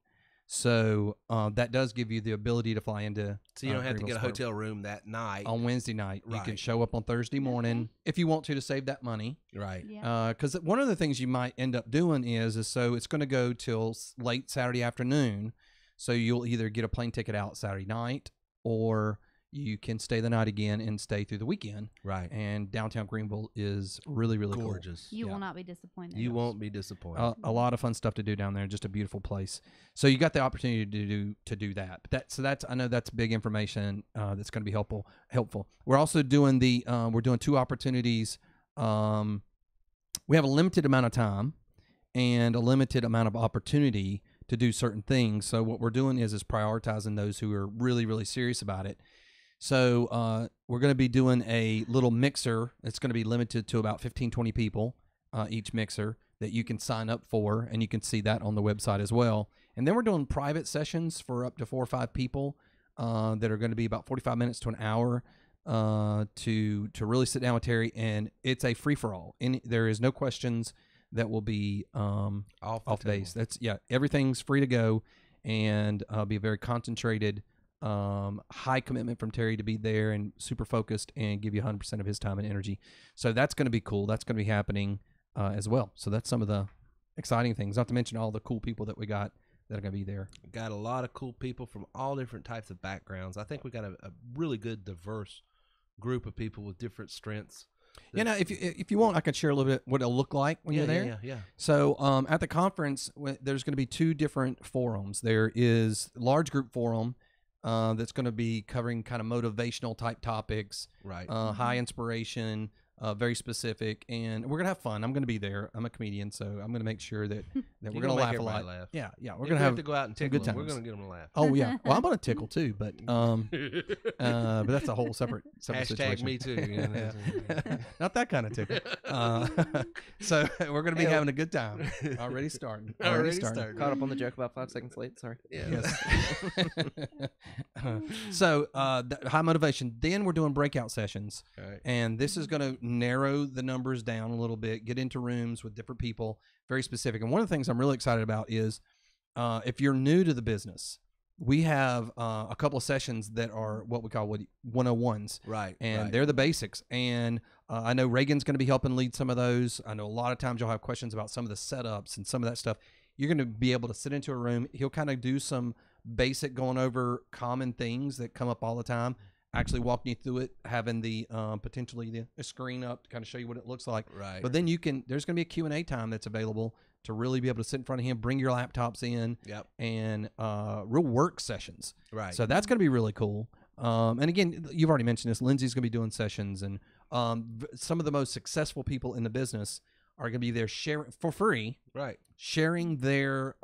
So that does give you the ability to fly into. So you don't have to get a hotel room that night. On Wednesday night. Right. You can show up on Thursday morning if you want to save that money. Right. Because one of the things you might end up doing is so it's going to go till late Saturday afternoon. So you'll either get a plane ticket out Saturday night, or you can stay the night again and stay through the weekend. Right. And downtown Greenville is really, really gorgeous. Cool. You will not be disappointed. You won't be disappointed. A lot of fun stuff to do down there. Just a beautiful place. So you got the opportunity to do that. But I know that's big information that's going to be helpful. We're also doing we're doing 2 opportunities. We have a limited amount of time and a limited amount of opportunity to do certain things. So what we're doing is prioritizing those who are really, really serious about it. So we're going to be doing a little mixer. It's going to be limited to about 15, 20 people each mixer that you can sign up for, and you can see that on the website as well. And then we're doing private sessions for up to 4 or 5 people that are going to be about 45 minutes to an hour to really sit down with Terry, and it's a free-for-all. There is no questions that will be off base. Everything's free to go, and be a very concentrated high commitment from Terry to be there and super focused and give you 100% of his time and energy. So that's going to be cool. That's going to be happening as well. So that's some of the exciting things, not to mention all the cool people that we got that are going to be there. Got a lot of cool people from all different types of backgrounds. I think we got a really good, diverse group of people with different strengths. Yeah, now if you want, I can share a little bit what it'll look like when you're there. Yeah. So at the conference, there's going to be 2 different forums. There is large group forum that's going to be covering kind of motivational type topics, right? High inspiration, very specific, and we're gonna have fun. I'm gonna be there. I'm a comedian, so I'm gonna make sure that we're gonna laugh a lot. Yeah, we're gonna have to go out and tickle good times. We're gonna get them to laugh. Oh yeah, well I'm gonna tickle too, but that's a whole separate situation. Me too. Not that kind of tickle. So we're gonna be having a good time. Already starting. Caught up on the joke about 5 seconds late. Sorry. Yeah. Yes. So high motivation. Then we're doing breakout sessions, and this is gonna narrow the numbers down a little bit, get into rooms with different people, very specific. And one of the things I'm really excited about is if you're new to the business, we have a couple of sessions that are what we call 101s. Right. And they're the basics. And I know Reagan's going to be helping lead some of those. I know a lot of times you'll have questions about some of the setups and some of that stuff. You're going to be able to sit into a room. He'll kind of do some basic going over common things that come up all the time, actually walking you through it, having the potentially the screen up to kind of show you what it looks like. Right. But then there's going to be a Q&A time that's available to really be able to sit in front of him, bring your laptops in, and real work sessions. Right. So that's going to be really cool. And again, you've already mentioned this. Lindsay's going to be doing sessions, and some of the most successful people in the business are going to be there sharing for free. Right. Sharing their,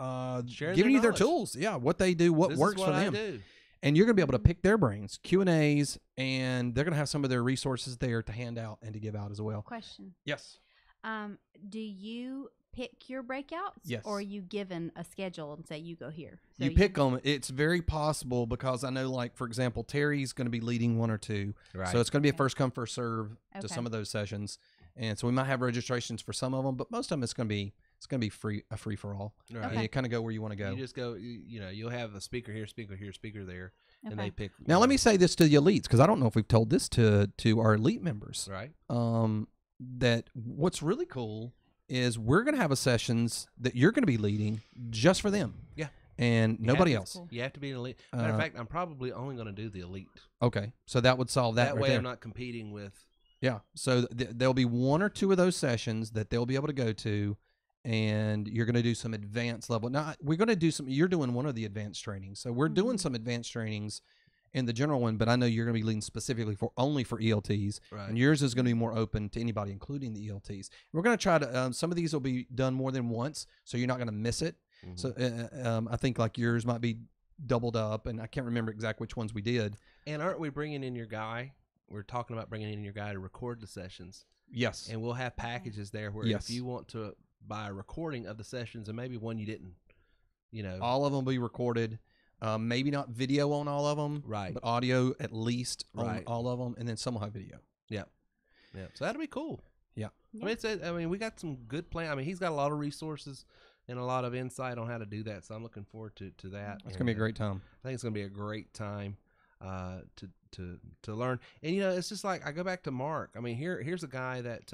giving you their tools. Yeah. What they do, what works for them. and you're going to be able to pick their brains, Q&As, and they're going to have some of their resources there to hand out and to give out as well. Question. Yes. Do you pick your breakouts? Yes. Or are you given a schedule and say you go here? So You pick them. It's very possible because I know, like, for example, Terry's going to be leading one or two. Right. So it's going to be a Okay. first come, first serve to Okay. some of those sessions. And so we might have registrations for some of them, but most of them it's going to be a free for all. Right. And you kind of go where you want to go. You just go. You know, you'll have a speaker here, speaker here, speaker there, and Okay. they pick. Now let me say this to the elites, because I don't know if we've told this to our elite members. Right. That what's really cool is we're going to have a sessions that you're going to be leading just for them. Yeah. And nobody to- else. Cool. You have to be an elite. Matter of fact, I'm probably only going to do the elite. Okay. So that would solve that That right way, there. I'm not competing with. Yeah. So there'll be one or two of those sessions that they'll be able to go to, and you're going to do some advanced level. Now, we're going to do some, you're doing one of the advanced trainings. So we're doing some advanced trainings in the general one, but I know you're going to be leading specifically only for ELTs. Right. And yours is going to be more open to anybody, including the ELTs. We're going to try to, some of these will be done more than once, so you're not going to miss it. Mhm. So I think like yours might be doubled up, and I can't remember exactly which ones we did. And aren't we bringing in your guy? We're talking about bringing in your guy to record the sessions. Yes. And we'll have packages there where Yes. if you want to buy a recording of the sessions and maybe one you didn't, you know. All of them will be recorded. Maybe not video on all of them, Right. but audio at least on Right. all of them, and then some will have video. Yeah. So that'll be cool. Yeah. I mean, we got some good plan. I mean, he's got a lot of resources and a lot of insight on how to do that. So I'm looking forward to that. It's gonna be a great time. I think it's gonna be a great time to learn. And you know, it's just like I go back to Mark. I mean, here's a guy that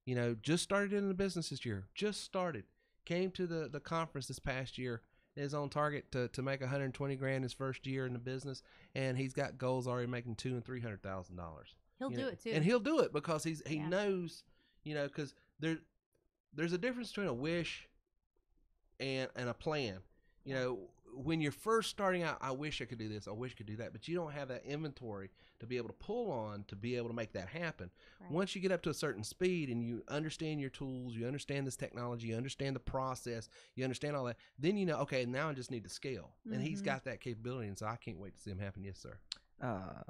you know, just started in the business this year. Just started. Came to the conference this past year. Is on target to make 120 grand his first year in the business, and he's got goals already making $200,000 and $300,000. He'll do it too. And he'll do it because he Yeah. knows, you know, because there's a difference between a wish and a plan. You know, when you're first starting out, I wish I could do this, I wish I could do that, but you don't have that inventory to be able to pull on to be able to make that happen. Right. Once you get up to a certain speed and you understand your tools, you understand this technology, you understand the process, you understand all that, then you know, okay, now I just need to scale. And he's got that capability, and so I can't wait to see him happen. Yes, sir.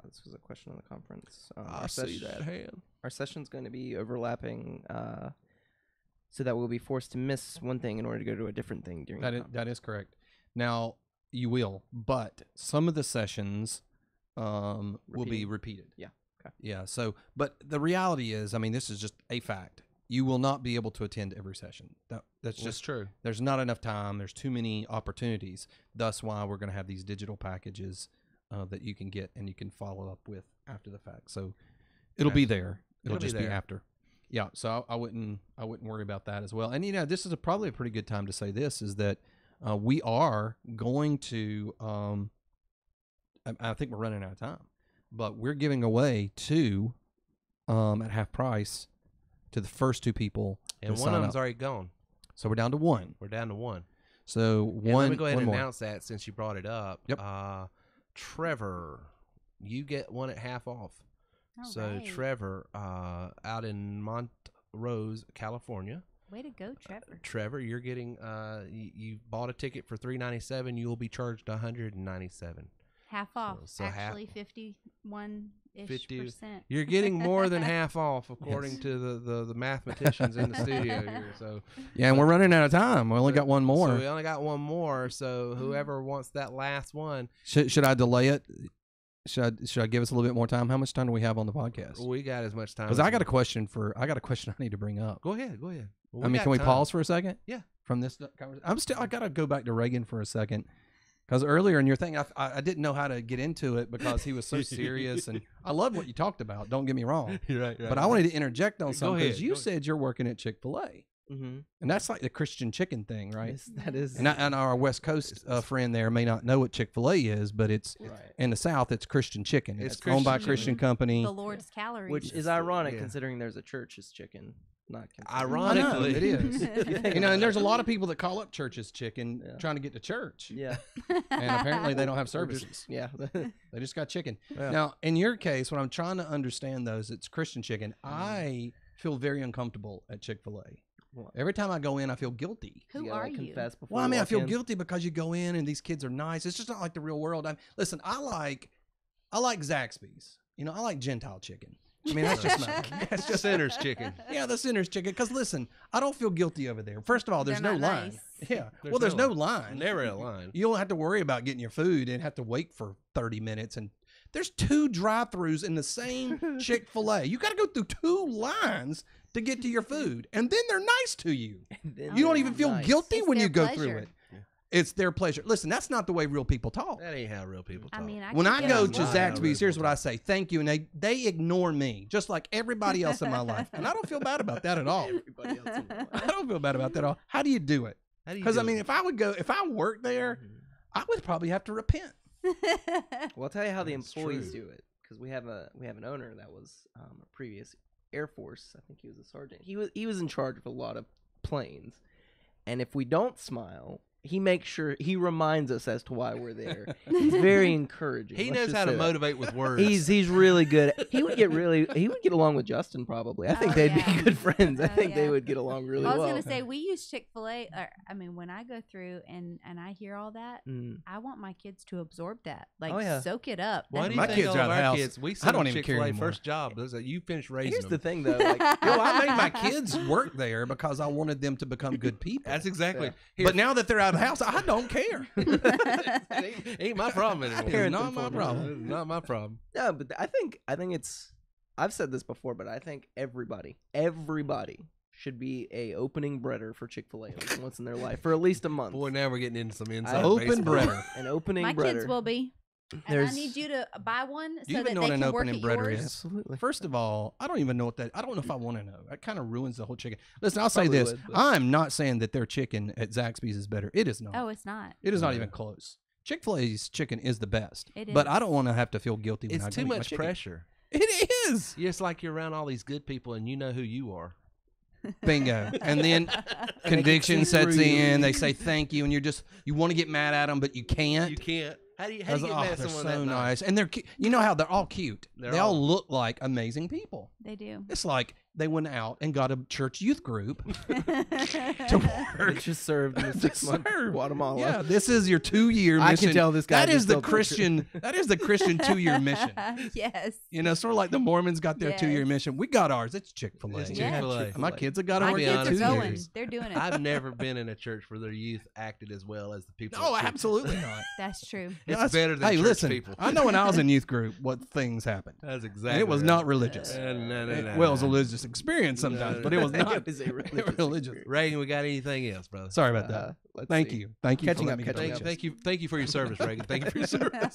This was a question on the conference. I see that hand. Our session's going to be overlapping, so that we'll be forced to miss one thing in order to go to a different thing during the conference. That is correct. Now you will, but some of the sessions will be repeated. Yeah. Okay. Yeah. So, but the reality is, I mean, this is just a fact. You will not be able to attend every session. That's just true. There's not enough time. There's too many opportunities. That's why we're going to have these digital packages that you can get and you can follow up with after the fact. So it'll be there. It'll It'll be just be there. after. Yeah. So I wouldn't worry about that as well. And you know, this is probably a pretty good time to say this is that we are going to. I think we're running out of time, but we're giving away two at half price to the first two people. And who one sign of them's up. already gone. So we're down to one. We're down to one. So And one. let me go ahead one and more. announce that since you brought it up. Yep. Trevor, you get one at half off. All So right. Trevor, out in Montrose, California. Way to go, Trevor. Trevor, you're getting you bought a ticket for $397. You will be charged $197. Half off. so half- Actually, 51-ish 50 percent. You're getting more than half off, according Yes. to the mathematicians in the studio here. So Yeah, and we're running out of time. We only got one more. So we only got one more. So whoever wants that last one, Should I delay it? Should I give us a little bit more time? How much time do we have on the podcast? we got as much time. Because as I got we- a question I need to bring up. Go ahead. Well, I mean, can we got pause time. for a second? Yeah. From this conversation, I got to go back to Reagan for a second. Because earlier in your thing, I didn't know how to get into it because he was so serious, and I love what you talked about. Don't get me wrong, right. but I wanted to interject on Go something because ahead, you go said you're working at Chick-fil-A, Mm-hmm. and that's like the Christian chicken thing, right? Yes, that is. And our West Coast friend there may not know what Chick-fil-A is, but it's Right. in the South, it's Christian chicken. It's owned by a Christian Christian company. The Lord's calories. Which is ironic Yeah. considering there's a church's chicken. Not Ironically, it is. You know, and there's a lot of people that call up church's chicken Yeah. trying to get to church, Yeah. and apparently they don't have services. Yeah. They just got chicken. Yeah. Now, in your case, what I'm trying to understand though is it's Christian chicken. I feel very uncomfortable at Chick-fil-A. Every time I go in, I feel guilty. Who You gotta, are like, you? confess before Well, I you mean, I walk feel in. guilty because you go in and these kids are nice. It's just not like the real world. Listen, I like Zaxby's. You know, I like Gentile chicken. I mean, that's just that's just Sinner's chicken. Yeah, the sinner's chicken. Because listen, I don't feel guilty over there. First of all, there's They're no not line. nice. Yeah. There's There's no no line. Never a line. You don't have to worry about getting your food and have to wait for 30 minutes. And there's 2 drive-throughs in the same Chick-fil-A. You got to go through 2 lines to get to your food, and then they're nice to you. Then You don't they're even feel nice. guilty It's when their you go through pleasure. it. It's their pleasure. Listen, that's not the way real people talk. That ain't how real people talk. I mean, When could I give go them to one. Zaxby's, here's what I say: thank you, and they ignore me just like everybody else in my life, and I don't feel bad about that at all. Everybody else in the I don't feel bad about that at all. How do you do it? How do you Because do I mean, it? if I worked there, I would probably have to repent. Well, I'll tell you how the That's employees true. do it, because we have an owner that was a previous Air Force. I think he was a sergeant. He was in charge of a lot of planes, and if we don't smile, he makes sure he reminds us as to why we're there. He's very encouraging. He Let's knows just how to say that. motivate with words. He's really good. He would get along with Justin probably. I think Oh, they'd yeah. be good friends. I Oh, think they yeah. would get along really I was well. gonna say we use Chick-fil-A. I mean, when I go through and I hear all that, Mm. I want my kids to absorb that, like Oh, yeah. soak it up. Why do you My think kids all are of out of the our house. kids, we I don't send them even care Chick-fil-A anymore. first job. Those are, you finish raising Here's them. the thing, though. Like, Yo, I made my kids work there because I wanted them to become good people. That's exactly. But now that they're out of the house, I don't care. ain't my problem anymore. It's Parents not my informed. problem. It's not my problem. no, but I think it's. I've said this before, but I think everybody should be a opening breader for Chick-fil-A once in their life for at least a month. Boy, now we're getting into some inside Open baseball. breader. An opening My breader. kids will be. And I There's- need you to buy one so You that even know they what an can work opening at breader yours. is? Absolutely. First of all, I don't even know what that. I don't know if I want to know. That kind of ruins the whole chicken. Listen, I'll say Probably this: would, but- I'm not saying that their chicken at Zaxby's is better. It is not. Oh, it's not. It is not even close. Chick-fil-A's chicken is the best. It But is. I don't want to have to feel guilty when It's I too go eat my much chicken. pressure. It is. It's like you're around all these good people and you know who you are. Bingo. And then can conviction see sets through you. in. They say thank you, and you want to get mad at them, but you can't. You can't. How do you Because, get oh, mad at they're someone so that nice, and they're you know how they're all cute. They're they all all- look like amazing people. They do. It's like they went out and got a church youth group to It work. just served in a 6-month serve. Guatemala. Yeah, this is your 2-year I mission. can tell this guy That is just the built the church. Christian. That is the Christian 2-year mission. Yes. You know, sort of like the Mormons got their Yes. 2-year mission. We got ours. It's Chick-fil-A. It's Yeah. Chick-fil-A. My kids have got to My work be kids there are honest 2 going. years. They're doing it. I've never been in a church where their youth acted as well as the people. No, at Chick- absolutely not. That's true. It's Yeah, that's- better than hey, church listen, people. I know when I was in youth group what things happened. That's And exactly. it was right. not religious. No. Well, it was a religious experience sometimes, No, but it was It not was a religious religious. experience. Reagan, we got anything else, brother? Sorry about that. Let's Thank see. you. Thank you Catching for up, letting me get catching that up. out. Thank you for your service, Reagan. Thank you for your service.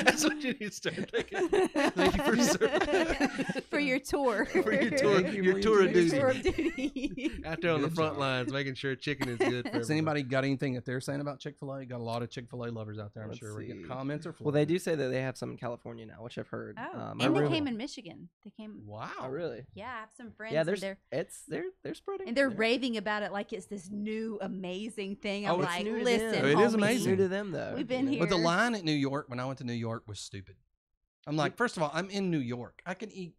That's what you need to start thinking. Thank you for your service. For your tour. For your tour, your tour of duty. Tour of duty. Out there on the Good front job. lines, making sure chicken is good for Has anybody got anything that they're saying about Chick-fil-A? Got a lot of Chick-fil-A lovers out there, I'm Let's sure. We get see. comments or Well, they do say that they have some in California now, which I've heard. Oh, I and they really- came in Michigan. They came. Wow. Oh, really? Yeah, I have some friends. Yeah, and they're spreading. they're raving about it like it's this new amazing thing. I'm Oh, it's like, new to listen, them. It is homie, amazing. New to them though. We've been you know? here. But the line at New York, when I went to New York, was stupid. I'm like, first of all, I'm in New York. I can eat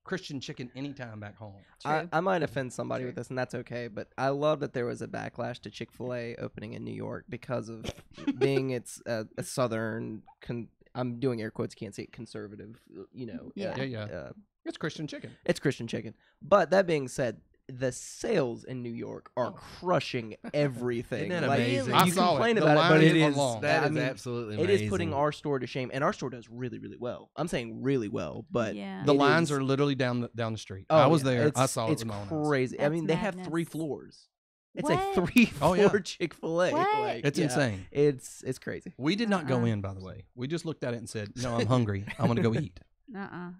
Christian chicken anytime back home. True. I might offend somebody with True. this, and that's okay. But I love that there was a backlash to Chick-fil-A opening in New York because of being it's a southern. I'm doing air quotes. Can't see it. Conservative. You know. Yeah. Yeah. It's Christian chicken. It's Christian chicken. But that being said, the sales in New York are crushing everything. Isn't that Like, amazing? I You saw complain it. The about it, but line it is is long. That I is mean, absolutely it amazing. is putting our store to shame, and our store does really, really well. I'm saying really well, but Yeah. The it lines is- are literally down the street. Oh, I was yeah. there. I It's- saw it it's with my own eyes. crazy. I That's mean, they have 3 madness. floors. It's What? a 3-floor Oh, yeah. Chick-fil-A. What? Like, It's yeah, insane. It's crazy. We did not go Uh-uh. in, by the way. We just looked at it and said, "No, I'm hungry. I want to go eat."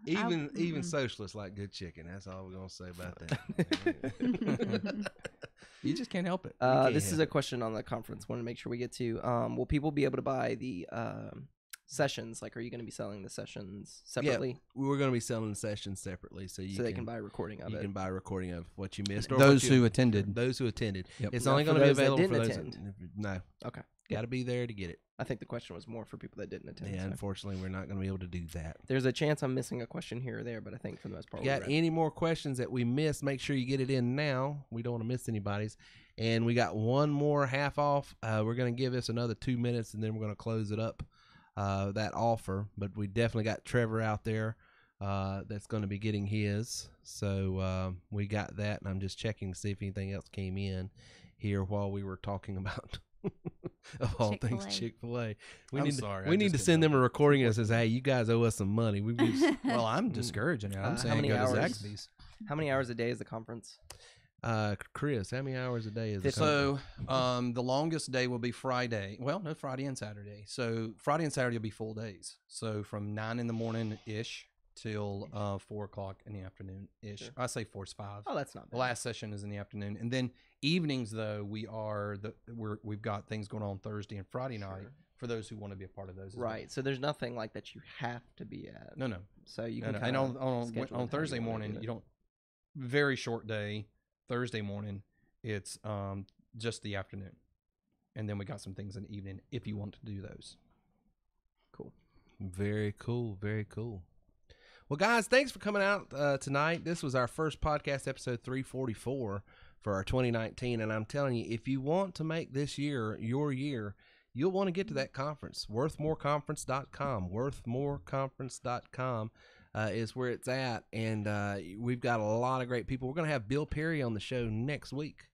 Even socialists like good chicken. That's all we're gonna say about that. You just can't help it. This is a question on the conference. Want to make sure we get to. Will people be able to buy the sessions, like, are you going to be selling the sessions separately? Yeah, we're going to be selling the sessions separately, so they can buy a recording of it. You can buy a recording of what you missed, or Those who attended. Those who attended. Yep. It's Not only for going to be those that available for didn't those. attend. No, Okay. got to be there to get it. I think the question was more for people that didn't attend. Yeah, so. unfortunately, we're not going to be able to do that. There's a chance I'm missing a question here or there, but I think for the most part, You got any more questions that we missed, make sure you get it in now. We don't want to miss anybody's. And we got one more half off. We're going to give this another 2 minutes, and then we're going to close it up, that offer. But we definitely got Trevor out there that's going to be getting his. So we got that, and I'm just checking to see if anything else came in here while we were talking about of all things Chick-fil-A. We need to send them a recording that says, "Hey, you guys owe us some money." Well, I'm discouraging it. I'm saying go to Zaxby's. How many hours a day is the conference? Chris, how many hours a day is it? So the longest day will be Friday. Well, no, Friday and Saturday. So Friday and Saturday will be full days. So from 9 in the morning ish till 4 o'clock in the afternoon ish. Sure. I say 4 is 5. Oh, that's not bad. The last session is in the afternoon, and then evenings though we've got things going on Thursday and Friday night for those who want to be a part of those. Right. Well. So there's nothing like that you have to be at. No. So you can and on Thursday morning you don't. Very short day. Thursday morning, it's just the afternoon, and then we got some things in the evening if you want to do those. Cool. Very cool. Very cool. Well, guys, thanks for coming out tonight. This was our first podcast, episode 344 for our 2019, and I'm telling you, if you want to make this year your year, you'll want to get to that conference. Worthmoreconference.com. Worthmoreconference.com. Is where it's at, and we've got a lot of great people. We're going to have Bill Perry on the show next week.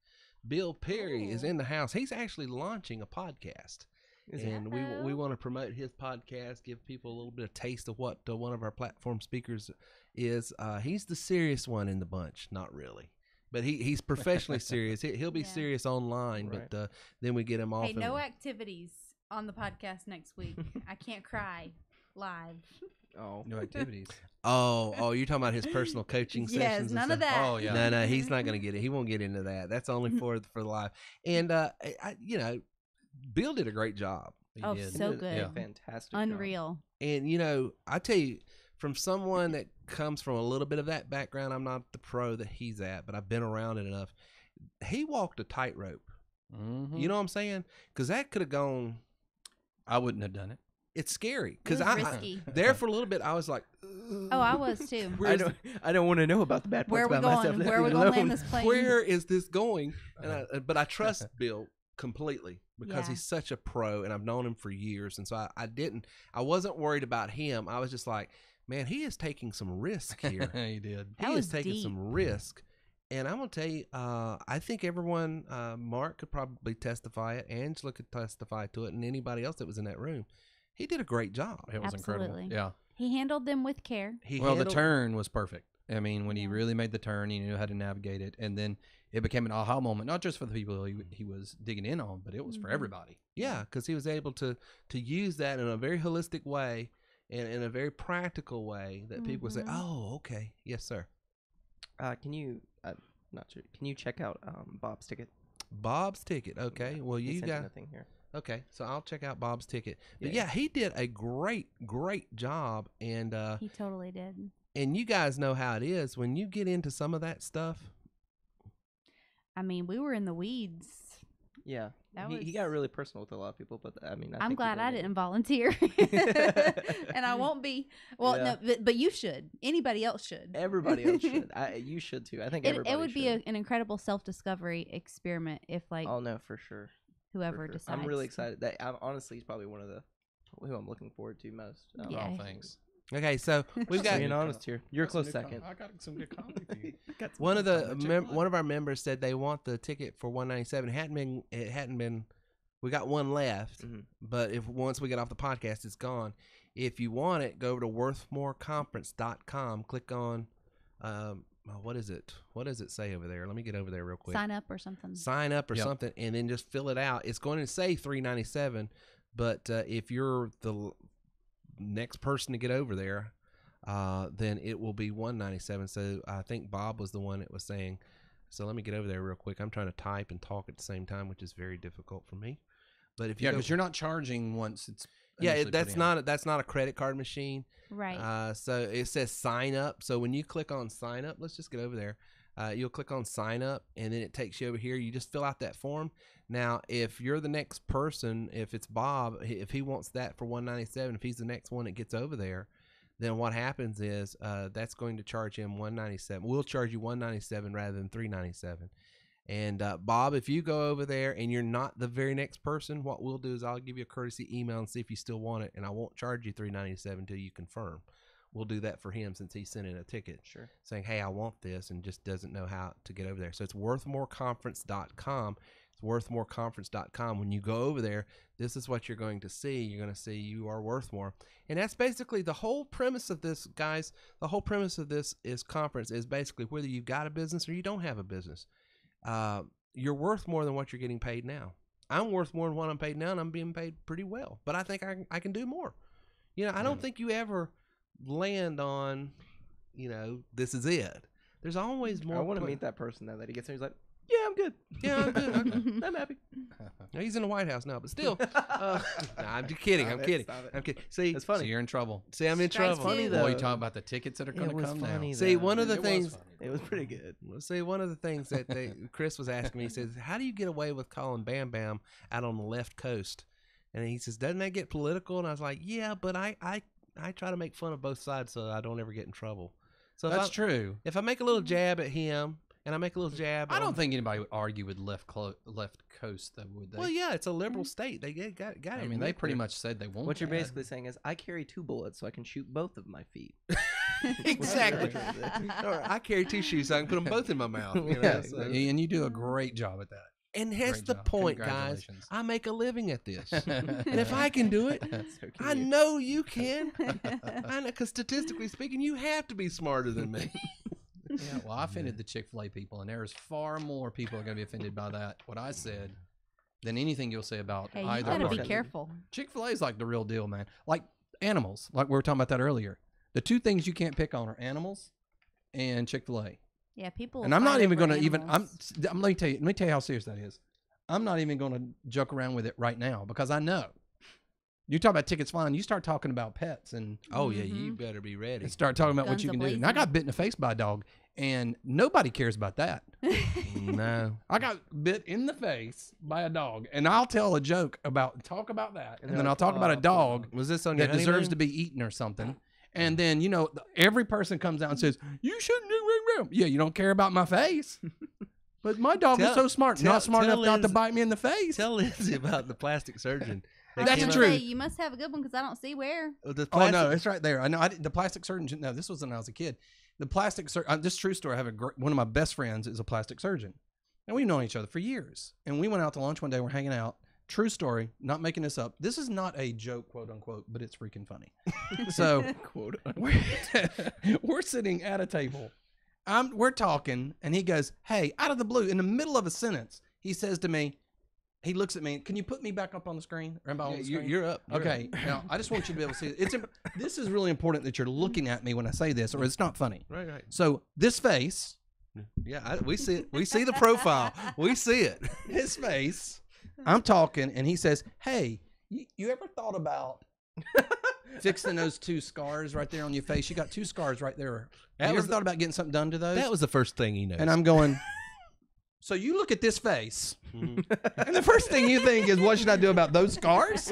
Bill Perry is in the house. He's actually launching a podcast, and we want to promote his podcast, give people a little bit of taste of what one of our platform speakers is. He's the serious one in the bunch, not really, but he's professionally serious. He'll be serious online, right. But then we get him off. Hey, no activities on the podcast next week. I can't cry live. Oh, no activities. Oh, you're talking about his personal coaching sessions? Yes, none of that. Oh, yeah. No, he's not going to get it. He won't get into that. That's only for the live. And Bill did a great job. He did. So good. Yeah. Fantastic. Unreal. Job. And I tell you, from someone that comes from a little bit of that background, I'm not the pro that he's at, but I've been around it enough. He walked a tightrope. Mm-hmm. You know what I'm saying? Because that could have gone. I wouldn't have done it. It's scary because risky. There for a little bit I was like, ugh. Oh, I was too. I don't want to know about the bad parts about myself. Where are we going to land this plane? Where is this going? But I trust Bill completely because he's such a pro, and I've known him for years, and so I wasn't worried about him. I was just like, man, he is taking some risk here. He did. He is taking some risk. And I'm going to tell you, I think everyone, Mark could probably testify it, Angela could testify to it, and anybody else that was in that room. He did a great job. It was incredible. Yeah. He handled them with care. The turn was perfect. I mean, when he really made the turn, he knew how to navigate it. And then it became an aha moment, not just for the people he was digging in on, but it was for everybody. Yeah, because he was able to use that in a very holistic way and in a very practical way that people would say, oh, okay. Yes, sir. Can you, not sure, can you check out Bob's ticket? Bob's ticket. Okay. Yeah, well, you got nothing here. Okay, so I'll check out Bob's ticket. But yeah, he did a great job, and he totally did. And you guys know how it is when you get into some of that stuff. I mean, we were in the weeds. Yeah, he got really personal with a lot of people, but I mean, I'm glad I didn't volunteer, and I won't be. Well, no, but you should. Anybody else should. Everybody else should. You should too. I think everybody. It would be an incredible self-discovery experiment if, like, oh no, for sure. Whoever decides. I'm really excited. Honestly, he's probably one of the who I'm looking forward to most. Yeah. Oh, thanks. Okay, so we've got. Being honest here, you're a close second. I got some good coffee for you. One of our members said they want the ticket for $197. It hadn't been. We got one left, but once we get off the podcast, it's gone. If you want it, go over to worthmoreconference.com. Click on. What is it? What does it say over there? Let me get over there real quick. Sign up or something. Sign up or something, and then just fill it out. It's going to say $397, but if you're the next person to get over there, then it will be $197. So I think Bob was the one that was saying. So let me get over there real quick. I'm trying to type and talk at the same time, which is very difficult for me. But if you because you're not charging once it's Yeah, initially that's put in. that's not a credit card machine. Right. So it says sign up. So when you click on sign up, let's just get over there. You'll click on sign up, and then it takes you over here. You just fill out that form. Now, if you're the next person, if it's Bob, if he wants that for $197, if he's the next one that gets over there, then what happens is that's going to charge him $197. We'll charge you $197 rather than $397. And Bob, if you go over there and you're not the very next person, what we'll do is I'll give you a courtesy email and see if you still want it, and I won't charge you $397 until you confirm. We'll do that for him since he sent in a ticket saying, hey, I want this, and just doesn't know how to get over there. So it's worthmoreconference.com. It's worthmoreconference.com. When you go over there, this is what you're going to see. You're going to see you are worth more. And that's basically the whole premise of this, guys. The whole premise of this conference is basically whether you've got a business or you don't have a business. You're worth more than what you're getting paid now. I'm worth more than what I'm paid now, and I'm being paid pretty well. But I think I can do more. You know, I don't think you ever land on, you know, this is it. There's always more. I want to meet that person though that he gets there. He's like, yeah, I'm good. Yeah, I'm good. I'm happy. No, he's in the White House now, but still. Nah, I'm just kidding. I'm kidding. I'm kidding. See, It's funny. So you're in trouble. see, I'm in Strikes trouble. two. though. Boy, you talk about the tickets that are going It to was come funny, now. See, though. one of the It was things. funny. It was pretty good. See, one of the things that Chris was asking me, he says, how do you get away with calling Bam Bam out on the left coast? And he says, doesn't that get political? And I was like, yeah, but I try to make fun of both sides so I don't ever get in trouble. So That's true. if I make a little jab at him and I make a little jab, I don't think anybody would argue with left coast, though, would they? Well, yeah, it's a liberal state. They got it. I mean, they pretty much said they won't. What you're basically saying is, I carry 2 bullets, so I can shoot both of my feet. Exactly. Or I carry 2 shoes, so I can put them both in my mouth. You know, Yeah, so- And you do a great job at that. And that's Great the job. point, guys. Congratulations. I make a living at this. And if I can do it, So I cute. know you can. I know, because statistically speaking, you have to be smarter than me. Yeah, well, I offended the Chick-fil-A people, and there's far more people are going to be offended by that, what I said, than anything you'll say about Hey, you either gotta party. be careful. Chick-fil-A is like the real deal, man. Like animals, like we were talking about that earlier. The 2 things you can't pick on are animals and Chick-fil-A. Yeah, people. And I'm not fight even over going to even. animals. Let me tell you how serious that is. I'm not even going to joke around with it right now because I know. You talk about tickets flying. You start talking about pets and Oh, yeah, you better be ready. and start talking about what Guns you can do. And I a-blazing. got bit in the face by a dog, and nobody cares about that. No. I got bit in the face by a dog, and I'll tell a joke talk about that, and they're then like, I'll talk about a "Oh, dog Was this on your that deserves honeymoon? to be eaten or something. And then, you know, every person comes out and says, you shouldn't do it. Yeah, you don't care about my face. But my dog is so smart, not smart enough not to Lindsay- bite me in the face. Tell Lindsay about the plastic surgeon. that That's came the out- truth. Say, you must have a good one because I don't see where. The Oh, plastic, no, it's right there. I know. The plastic surgeon. No, this was when I was a kid. The plastic surgeon. This is a true story. I have one of my best friends is a plastic surgeon. And we've known each other for years. And we went out to lunch one day. We're hanging out. True story. Not making this up. This is not a joke, quote unquote, but it's freaking funny. So we're sitting at a table. We're talking, and he goes, hey, out of the blue, in the middle of a sentence, he says to me, he looks at me, can you put me back up on the screen? Or am I on the screen? you're up. You're Okay, now I just want you to be able to see it. This is really important that you're looking at me when I say this, or it's not funny. up. Right. So this face, Yeah, we see it. We see the profile. We see it. his face, I'm talking, and he says, "Hey, you ever thought about fixing those 2 scars right there on your face? You got 2 scars right there. Have you ever thought about getting something done to those?" That was the first thing he knows. and I'm going. So you look at this face, Mhm. and the first thing you think is, "What should I do about those scars?"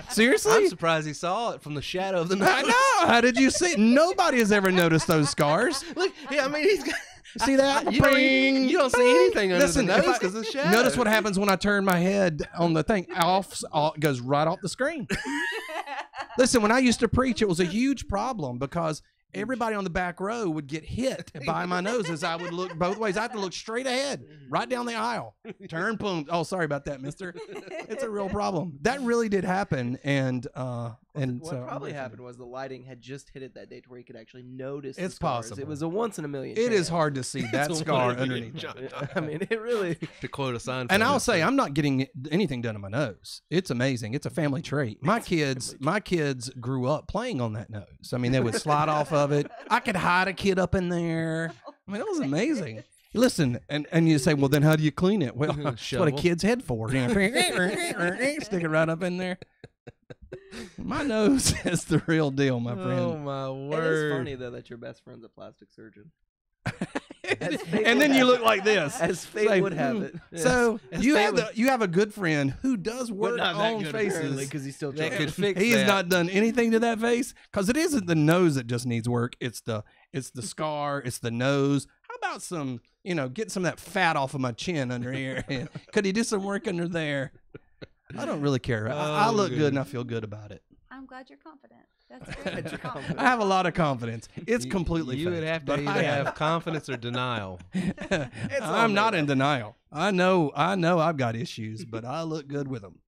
Seriously? I'm surprised he saw it from the shadow of the nose. I know. How did you see? Nobody has ever noticed those scars. Look, yeah, I mean, he's got. See that? You don't, Bing, you don't see bing. anything under Listen, the if nose I- because of the shadow. Notice what happens when I turn my head on the thing. It goes right off the screen. Listen, when I used to preach, it was a huge problem because everybody on the back row would get hit by my nose as I would look both ways. I have to look straight ahead, right down the aisle. Turn, boom. Oh, sorry about that, mister. It's a real problem. That really did happen. And What so probably happened was the lighting had just hit it that day to where you could actually notice. It's the scars. possible. It was a once in a million. It is chance. hard to see that It's a scar one in a million underneath. chance. I mean, it really. To quote a Seinfeld. And I'll say episode. I'm not getting anything done to my nose. It's amazing. It's a family trait. My kids grew up playing on that nose. I mean, they would slide off of it. I could hide a kid up in there. I mean, it was amazing. Listen, and you say, well, then how do you clean it? Well, that's what a Shovel. kid's head for. You know, stick it right up in there. My nose is the real deal, my Oh friend. my It word! is funny though that your best friend's a plastic surgeon. And then you look like this. As fate Like, would have it. So As you fate have you have a good friend who does work not that on good, faces. because he's still That trying. could fix He that. has not done anything to that face because it isn't the nose that just needs work. It's the scar. It's the nose. How about some, get some of that fat off of my chin under here? Could he do some work under there? I don't really care. I look good and I feel good about it. I'm glad you're confident. That's great. You're confident. I have a lot of confidence. It's completely You would fake, have to but either I have confidence or denial. I'm not in denial. I know I've got issues, but I look good with them.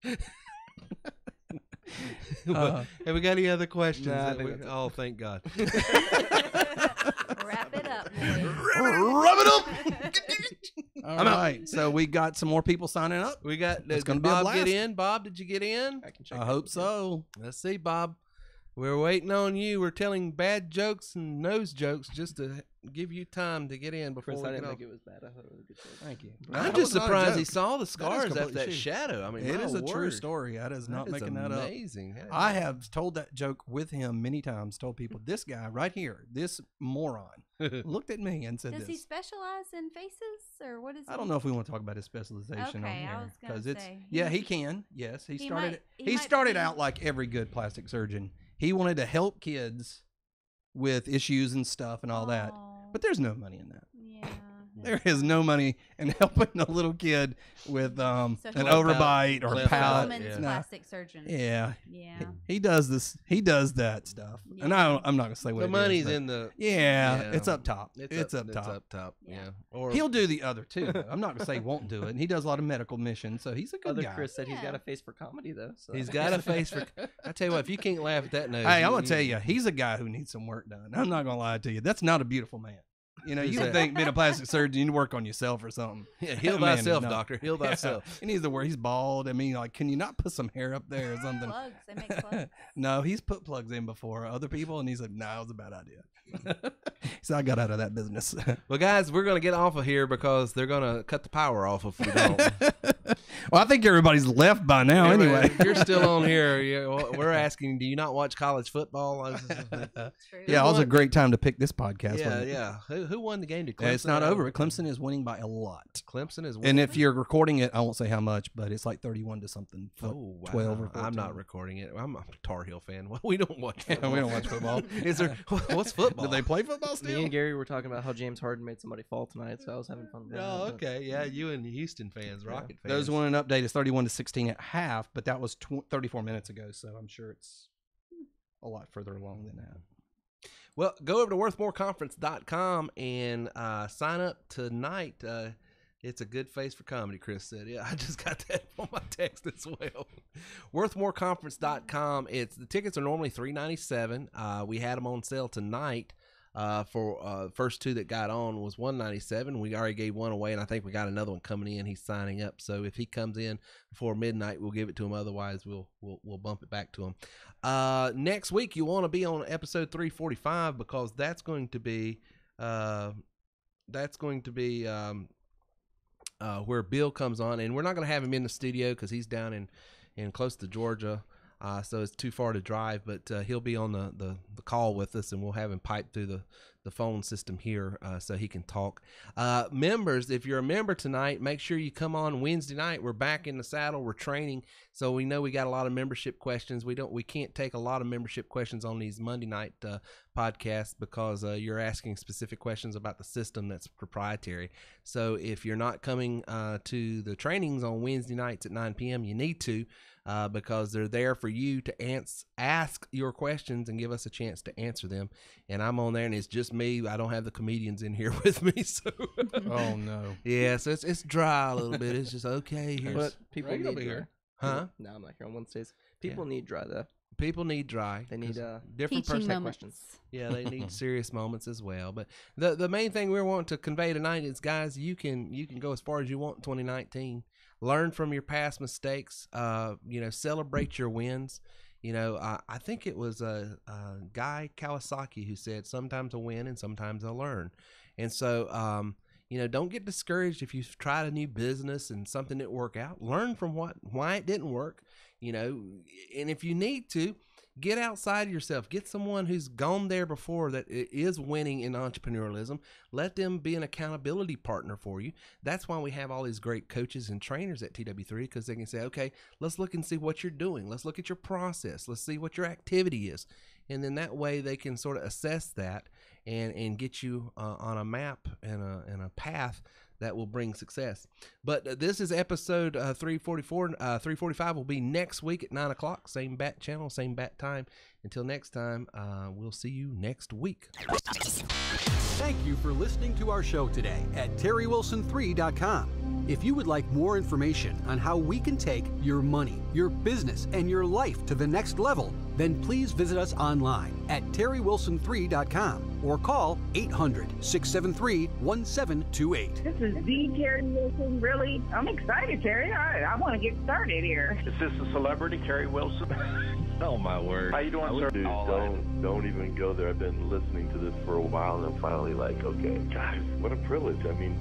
Have we got any other questions? Nah, I that think we- that's it. oh, thank God. Wrap it up, boys. Rub it up. All right. So we got some more people signing up. We got. It's Did gonna be a Bob get blast. in? Bob, did you get in? I can check. I hope so. Let's see, Bob. We're waiting on you. We're telling bad jokes and nose jokes just to give you time to get in before Chris, we I get didn't off. think it was bad. I thought it was a good joke. Thank you. I'm That just was not a surprised he joke. saw the scars after completely that true. shadow. I mean, It my is a true word. story. That is not That is making that up. amazing. That is- I have told that joke with him many times. Told people, this guy right here, this moron, looked at me and said Does he this. specialize in faces, or what is? I don't know if we want to talk about his specialization on Okay, I here was gonna it's say. yeah, he can. Yes, he He started. might- he He might started be- out like every good plastic surgeon. He wanted to help kids with issues and stuff and all that. Aw, But there's no money in that. yeah, There is no money in helping a little kid with So an he's overbite or Cleft pout. woman's yeah. plastic surgeon. Yeah, Yeah. he does this. He does that stuff, and I'm not gonna say what the it is, money's but in the. Yeah, Yeah. it's up top. It's up top. It's up top. Yeah. Yeah. Or He'll do the other too. Though. I'm not gonna say he won't do it. And he does a lot of medical missions, so he's a good Other guy. Chris said he's got Yeah. a face for comedy though. So. he's got a face for. I tell you what, if you can't laugh at that nose, Hey, I'm gonna tell you, he's a guy who needs some work done. I'm not gonna lie to you. That's not a beautiful man. You Who's would that? think being a plastic surgeon, you need to work on yourself or something. Yeah, heal That man thyself, is not- doctor. Heal Yeah. thyself. He needs to work. He's bald. I mean, like, can you not put some hair up there or something? Plugs. They make plugs. No, he's put plugs in before other people, and he's like, "No, it was a bad idea." So I got out of that business. Well, guys, we're gonna get off of here because they're gonna cut the power off if we don't. Well, I think everybody's left by now. Anyway, if you're still on here, we're asking, do you not watch college football? True. yeah, it was a great time to pick this podcast. Yeah, wasn't it? yeah. Who won the game? Did Yeah, Clemson? it's not over. Clemson is winning by a lot. Clemson is And winning. if you're recording it, I won't say how much, but it's like 31 to something. Oh, wow. 12 or 14. I'm not recording it. I'm a Tar Heel fan. Well, we don't watch Yeah, football. we don't watch football. Is there? What's football? Do they play football Me still? and Gary were talking about how James Harden made somebody fall tonight, so I was having fun with that. Oh, but- okay. Yeah, you and Houston fans, Rocket fans. Those won an update. It's 31-16 at half, but that was 34 minutes ago, so I'm sure it's a lot further along than that. Well, go over to worthmoreconference.com and sign up tonight. It's a good face for comedy, Chris said. Yeah, I just got that on my text as well. Worthmoreconference.com. The tickets are normally $397. We had them on sale tonight. For first two that got on was $197. We already gave one away, and I think we got another one coming in. He's signing up, so if he comes in before midnight, we'll give it to him. Otherwise, we'll bump it back to him. Next week, you want to be on episode 345 because that's going to be where Bill comes on, and we're not going to have him in the studio because he's down in close to Georgia. So it's too far to drive, but he'll be on the call with us, and we'll have him pipe through the phone system here so he can talk. Members, if you're a member tonight, make sure you come on Wednesday night. We're back in the saddle. We're training, so we know we got a lot of membership questions. We can't take a lot of membership questions on these Monday night podcasts because you're asking specific questions about the system that's proprietary. So if you're not coming to the trainings on Wednesday nights at 9 p.m., you need to. Because they're there for you to ask your questions and give us a chance to answer them. And I'm on there, and it's just me. I don't have the comedians in here with me, so Oh, no. yeah. So it's dry a little bit. It's just okay. Here's But people Right, you'll need be dry. here. huh? No, I'm not here on Wednesdays. People need dry though. People need dry. They need 'cause different Teaching person. moments. questions. Yeah, they need serious moments as well. But the main thing we want to convey tonight is, guys, you can go as far as you want in 2019. Learn from your past mistakes. Celebrate your wins. I think it was a guy, Kawasaki, who said sometimes I win and sometimes I learn. And so, don't get discouraged if you've tried a new business and something didn't work out. Learn from why it didn't work. And if you need to, get outside yourself. Get someone who's gone there before that is winning in entrepreneurialism. Let them be an accountability partner for you. That's why we have all these great coaches and trainers at TW3, because they can say, okay, let's look and see what you're doing. Let's look at your process. Let's see what your activity is. And then that way they can sort of assess that and get you on a map and a path that will bring success. But this is episode 344. 345 will be next week at 9 o'clock. Same bat channel, same bat time. Until next time, we'll see you next week. Thank you for listening to our show today at terrywilson3.com. If you would like more information on how we can take your money, your business, and your life to the next level, then please visit us online at terrywilson3.com or call 800-673-1728. This is the Terry Wilson. Really, I'm excited, Terry. I want to get started here. Is this a celebrity, Terry Wilson? Oh my word! How you doing, sir? Dude, don't even go there. I've been listening to this for a while, and I'm finally like, okay, guys, what a privilege. I mean,